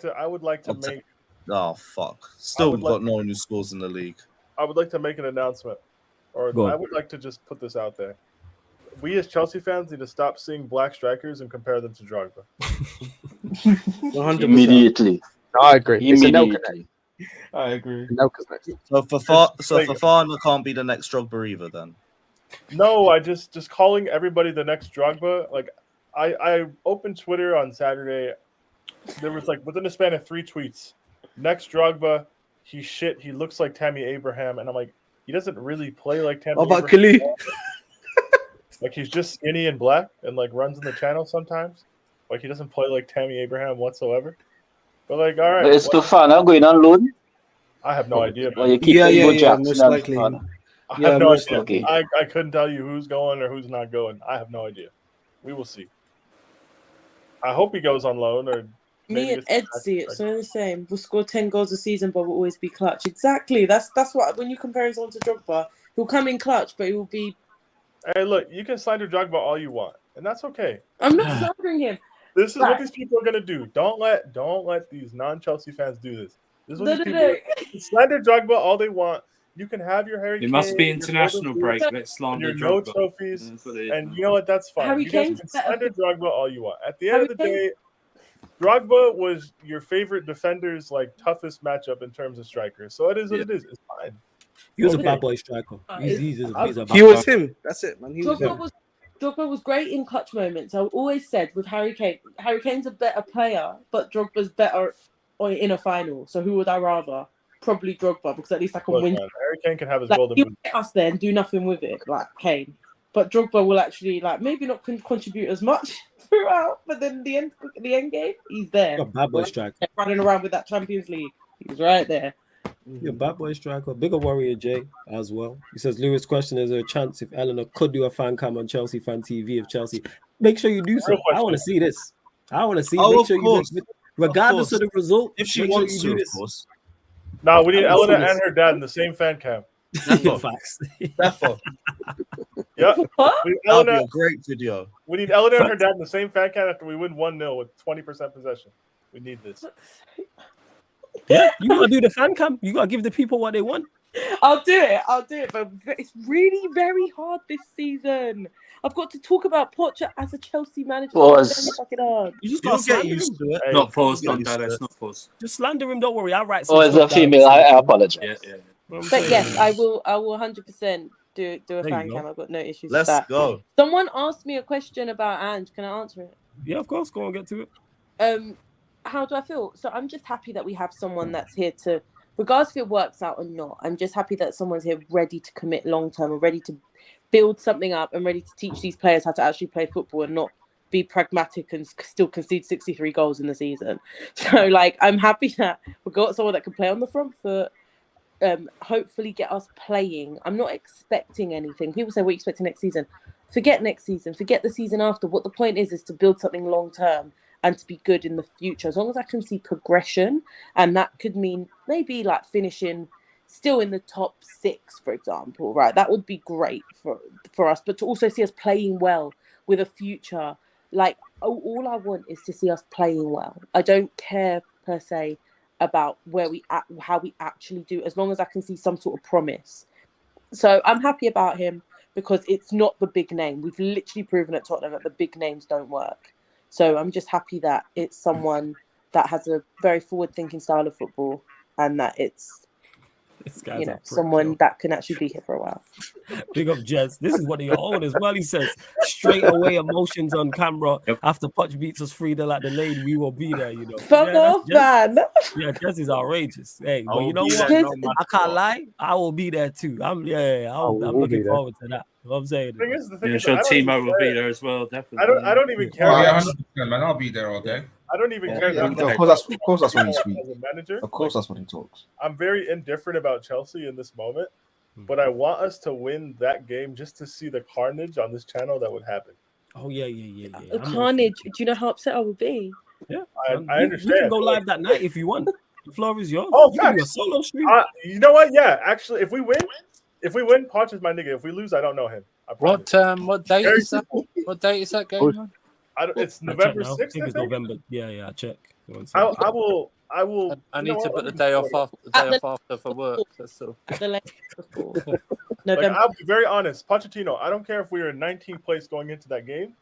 to make. Oh fuck! Still got no one who scores in the league. I would like to make an announcement, or I would like to just put this out there. We as Chelsea fans need to stop seeing black strikers and compare them to Drogba. 100%. Immediately. I agree. Immediately. I agree. So Fofana can't be the next Drogba either, then. No, I just calling everybody the next Drogba. Like I opened Twitter on Saturday. There was like within a span of 3 tweets. Next Drogba, he's shit. He looks like Tammy Abraham, and I'm like, he doesn't really play like Tammy. How about Khalid? Like he's just skinny and black, and like runs in the channel sometimes. Like he doesn't play like Tammy Abraham whatsoever. But like, all right, is Fofana going on loan? I have no idea. Yeah, most likely. I have no idea. Okay. I couldn't tell you who's going or who's not going. I have no idea. We will see. I hope he goes on loan or. Me and Ed see it, so the same. We'll score 10 goals a season, but we'll always be clutch. Exactly. That's what when you compare us on to Drogba, He'll come in clutch, but he will be. Hey, look, you can slander Drogba all you want, and that's okay. I'm not slandering him. This is what these people are gonna do. Don't let these non-Chelsea fans do this. This is what these people do. Slander Drogba all they want. You can have your Harry Kane. It must be international break. Let's slander your no Drogba. trophies, and you know what? That's fine. Harry You guys Kane's can better slander for- Drogba all you want. At the end of the day, Drogba was your favorite defender's like toughest matchup in terms of strikers. So it is what it is. It's fine. He was a bad boy striker. He's a bad He boy. was him. That's it, man. He was him. Drogba was great in clutch moments. I always said with Harry Kane's a better player, but Drogba's better in a final. So who would I rather? Probably Drogba, because at least I can win. Man, Harry Kane can have his Like, golden he'll boot. get us there and do nothing with it, like Kane. But Drogba will actually maybe not contribute as much throughout, but then the end game, he's there. You're a bad boy striker. Running around with that Champions League, he's right there. You're a bad boy striker. Bigger warrior Jay as well. He says, Lewis, question: is there a chance if Eleanor could do a fan cam on Chelsea Fan TV if Chelsea? Make sure you do so. I want to see this. I want to see. Oh, Make of sure course. you do this. Regardless of the result, If she make sure wants you to, do of this. course. Nah, we need I wanna Eleanor see and her dad in the same fan cam. Facts. Therefore, Yep. What? We need That'll be Eleanor, a great video. we need Eleanor and her dad in the same fan cam after we win 1-0 with 20% possession. We need this. Yeah, you gotta do the fan cam. You gotta give the people what they want. I'll do it, but it's really very hard this season. I've got to talk about Poch as a Chelsea manager. Pause. It's very fucking hard. You just You'll gotta get slander used him. to it. Hey, Not pause, Get not used to Dallas, it. not pause. Just slander him. Don't worry. I'll write some Oh, as stuff a down. female, I apologize. Yeah. But yes, I will 100% do a you fan go. cam. I've got no issues Let's with that. go. Someone asked me a question about Ange. Can I answer it? Yeah, of course. Go and get to it. How do I feel? So I'm just happy that we have someone that's here to, regardless if it works out or not, I'm just happy that someone's here ready to commit long term and ready to build something up and ready to teach these players how to actually play football and not be pragmatic and still concede 63 goals in the season. So like, I'm happy that we've got someone that can play on the front foot, hopefully get us playing. I'm not expecting anything. People say, what are you expecting next season? Forget next season, forget the season after. What the point is to build something long term and to be good in the future. As long as I can see progression, and that could mean maybe like finishing still in the top 6, for example, right? That would be great for us, but to also see us playing well with a future. Like, all I want is to see us playing well. I don't care per se about how we actually do, as long as I can see some sort of promise. So I'm happy about him because it's not the big name. We've literally proven at Tottenham that the big names don't work. So I'm just happy that it's someone that has a very forward-thinking style of football and that it's, someone that can actually be here for a while. Big up, Jez. This is one of your own as well. He says, straight away emotions on camera. After Poch beats us 3-0 like the lady, we will be there, Fuck off, man. Yeah, Jez is outrageous. Hey, but will you know be what? there no matter I can't what. lie. I will be there too. I'm looking forward to that. You know what I'm saying? The thing Yeah, is, sure, I don't even Timo will care. be there as well, definitely. I don't even care. oh, yeah, about- 100%, man. I'll be there all day. I don't even care. Yeah, about of course that's when he speaks. as a manager. Of course that's when he talks. I'm very indifferent about Chelsea in this moment, but I want us to win that game just to see the carnage on this channel that would happen. Oh, yeah. The carnage. Do you know how upset I would be? Yeah. I You understand. can go live that night if you want. The floor is yours. Oh, you can do a facts. solo stream. You know what? Yeah, actually, if we win, Poch is my nigga. If we lose, I don't know him. I promise. What date is that? What date is that game, man? It's I check November now. 6th. I think it's November. Yeah, I check. I will. I need to put the day off after for work. That's all. Like, I'll be very honest, Pochettino. I don't care if we were in 19th place going into that game.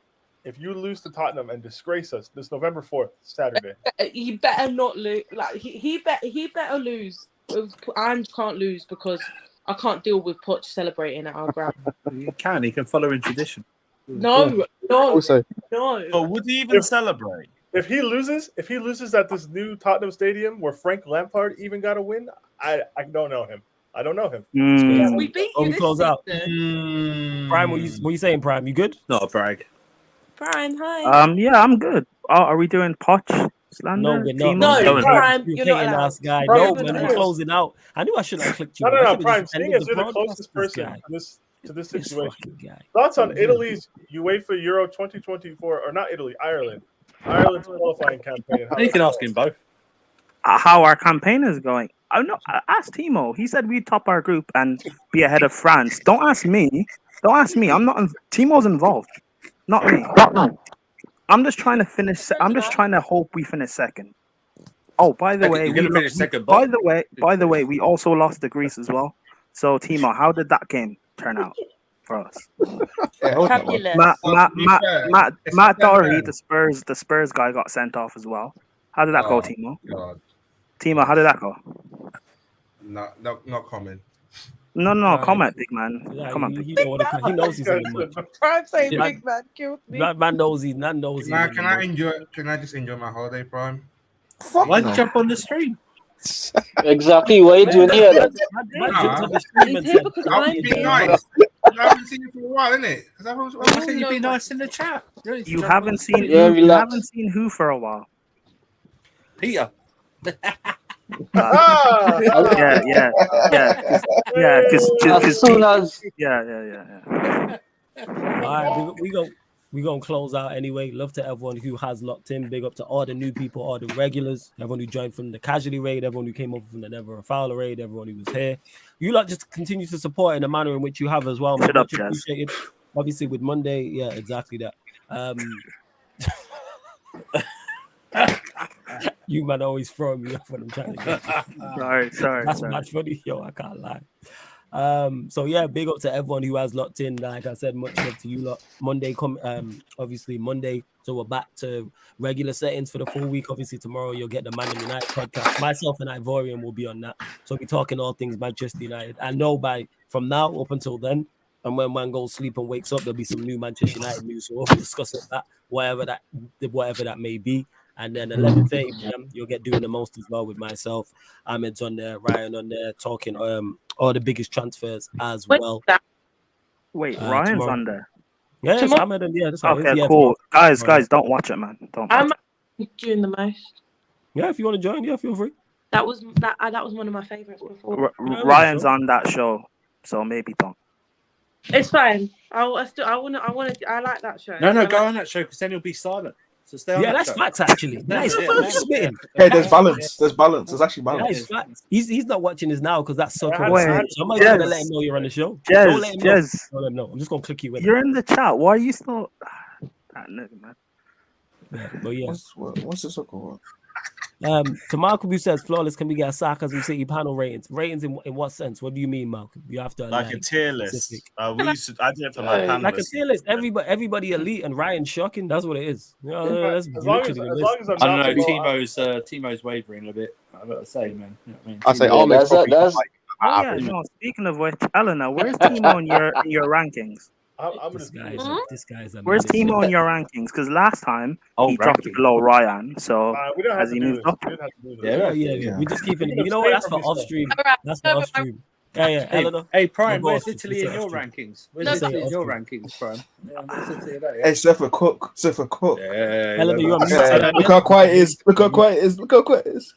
If you lose to Tottenham and disgrace us this November 4th, Saturday, He better not lose. Like he better lose. Ange can't lose because I can't deal with Poch celebrating at our ground. You can. He can follow in tradition. No. Also, Oh, would he even celebrate? if he loses at this new Tottenham stadium where Frank Lampard even got a win, I don't know him. I don't know him. We beat Oh, you we this close out. season. Prime, what you saying, Prime? You good? Not a brag. Prime, hi. Yeah, I'm good. Are we doing Poch slander? No, we're not. No, man. Prime, You you're not hating allowed. ass guy. Prime, No, you're man, not we're allowed. closing out. I knew I shouldn't have clicked you. No, I should've Prime. just Seeing ended as the you're the broadcast closest with this person guy. to this This situation. fucking guy. Thoughts on Italy's UEFA Euro 2024, or not Italy, Ireland's qualifying campaign? And how You that's can ask going? him both. How our campaign is going? Ask Timo. He said we'd top our group and be ahead of France. Don't ask me. Don't ask me. I'm not. Timo's involved, not me. I'm just trying to finish. I'm just trying to hope we finish second. Oh, by the way, You're going to finish second. by the way, we also lost to Greece as well. So, Timo, how did that game turn out for us? Fabulous. Matt Doherty, the Spurs guy, got sent off as well. How did that go, Timo? God. Timo, how did that go? Not comment. No, comment, big man. Yeah, Come on, he knows he's in the mud. Prime saying Yeah. big man killed me. Man knows he's not knows. Can I just enjoy my holiday, Prime? Why'd you jump on the stream? Exactly. What are you doing here then? He's here because I'm Be here. nice. I haven't seen you for a while, innit? I think you'd be nice in the chat. You haven't seen Yeah, you relax. haven't seen who for a while. Peter. Yeah. As soon as Yeah. All right, we gonna close out anyway. Love to everyone who has locked in. Big up to all the new people, all the regulars, everyone who joined from the casualty raid, everyone who came over from the Never a Fowler raid, everyone who was here. You lot just continue to support in the manner in which you have as well. Shut up, Much appreciated. Obviously, with Monday, yeah, exactly that. You man always throw me off when I'm trying to get. Sorry. That's mad funny, yo. I can't lie. So yeah, big up to everyone who has locked in. Like I said, much love to you lot. Monday obviously Monday. So we're back to regular settings for the full week. Obviously tomorrow you'll get the Man United podcast. Myself and Ivorian will be on that. So we'll be talking all things Manchester United. I know from now up until then, and when man goes sleep and wakes up, there'll be some new Manchester United news. So we'll discuss that, whatever that may be. And then 11:30 p.m. you'll get doing the most as well with myself. Ahmed's on there, Ryan on there, talking all the biggest transfers as well. Wait, Ryan's tomorrow. on there. Yeah, it's Ahmed and that's how it is. Okay, Yeah, cool. tomorrow. Guys, don't watch it, man. Don't. Watch I'm it. doing the most. Yeah, if you want to join, yeah, feel free. That was one of my favorites before. Ryan's on that show, so maybe don't. It's fine. I like that show. No, go on that show because then you'll be silent. So stay on Yeah, that that's show. facts actually. Nice. Hey, there's balance. There's balance. There's actually Yeah, balance. it's facts. He's not watching this now because that's so Wait, cool. So I'm not gonna let him know you're on the show. Don't let him know. Jez, Don't let him know. I'm just gonna click you in. you're in the chat. Why are you still? Nigga, man. Yeah, but yeah. What's this called? To Malcolm who says flawless, can we get a Sarcasm City panel ratings? Ratings in what sense? What do you mean, Malcolm? You have to Like a tier list. I did it for my panelists. like a tier list. Everybody elite and Ryan shocking. That's what it is. You know, that's As long as I don't know. Timo's wavering a bit. I've got to say, man. You know what I mean? I say Yeah, Ahmed's probably that's- like Oh, yeah, average. no, speaking of which, Eleanor, where's Timo in your rankings? I'm this gonna guy's a Where's menace. Timo in your rankings? Because last time Oh, he dropped ranking. below Ryan, so we don't have has to he do moved this. up? We don't have to do this. Yeah. We're just keeping it. You know what? That's for off stream. That's for off stream. Yeah, Hey, Eleanor. hey, Prime, Your where's boss, Italy you in say your off stream. rankings? Where's No, Italy in off your stream. rankings, Prime? Yeah, where's Italy in that, Hey, Sefa Cook. Yeah, Eleanor, you're on mute. Look how quiet it is. Look how quiet it is. Look how quiet it is.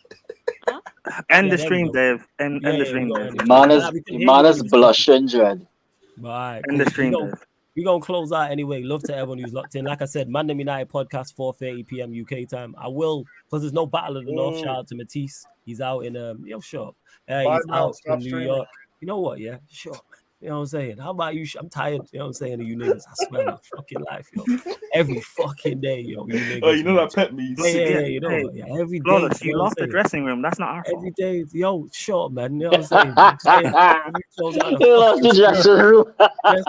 end the there stream, we go. Dave. End Yeah, the stream, yeah, Dave. yeah. Man is We can hear man you is when you blushing, dread. Right. End the stream, Dave. We're going to close out anyway. Love to everyone who's locked in. Like I said, Man United podcast, 4:30 p.m. UK time. I will, because there's no Battle of the North. Shout out to Matisse. He's out in, shut up. He's out in New York. You know what? Yeah, sure. You know what I'm saying? How about you? I'm tired. You know what I'm saying? Of you niggas. I swear my fucking life, yo. Every fucking day, yo. You niggas. Oh, you know that pet me. Yeah, you know what? Yeah, every day. Flawless, you you know what lost the I'm saying? dressing room. That's not our fault. Every day, yo, shut up, man. You know what I'm saying? You lost the dressing room.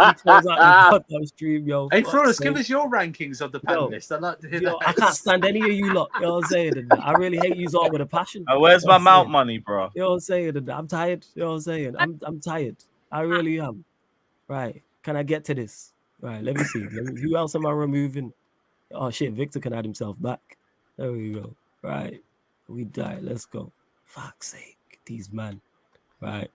Podcast stream, yo. Hey, Fuck's Flawless, sake. give us your rankings of the panelists. I'd like to hear Yo, that. I can't stand any of you lot. You know what I'm saying? And I really hate you all with a passion. Where's my mount money, bro? You know what I'm saying? And I'm tired. You know what I'm saying? I'm tired. I really am. Right. Can I get to this? Right. Let me see. Who else am I removing? Oh shit, Victor can add himself back. There we go. Right. We die. Let's go. Fuck's sake. These man. Right.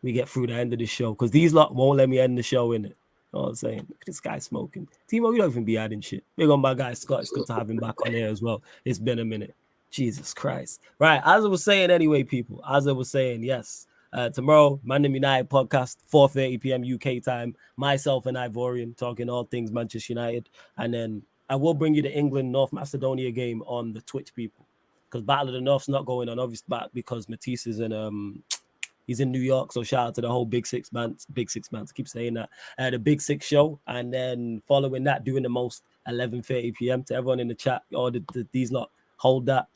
We get through the end of the show. Because these lot won't let me end the show, innit? You know what I'm saying? Look at this guy smoking. Timo, you don't even be adding shit. Big on my guy Scott. It's good to have him back on here as well. It's been a minute. Jesus Christ. Right. As I was saying anyway, people. As I was saying, yes. Tomorrow, Man United podcast, 4:30 p.m. UK time. Myself and Ivorian talking all things Manchester United. And then I will bring you the England-North Macedonia game on the Twitch, people. because Battle of the North's not going on, obviously, but because Matisse is in he's in New York. So shout out to the whole Big Six man. I keep saying that. The Big Six show, and then following that, doing the most 11:30 p.m. to everyone in the chat. Or these lot hold that.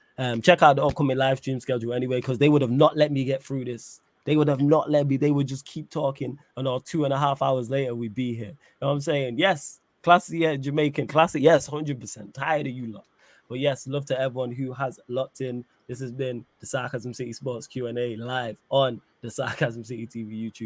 Check out the upcoming live stream schedule anyway, because they would have not let me get through this. They would have not let me. They would just keep talking, and all 2.5 hours later, we'd be here. You know what I'm saying? Yes, classic, yeah, Jamaican classic. Yes, 100%. Tired of you lot. But yes, love to everyone who has locked in. This has been the Sarcasm City Sports Q&A live on the Sarcasm City TV YouTube.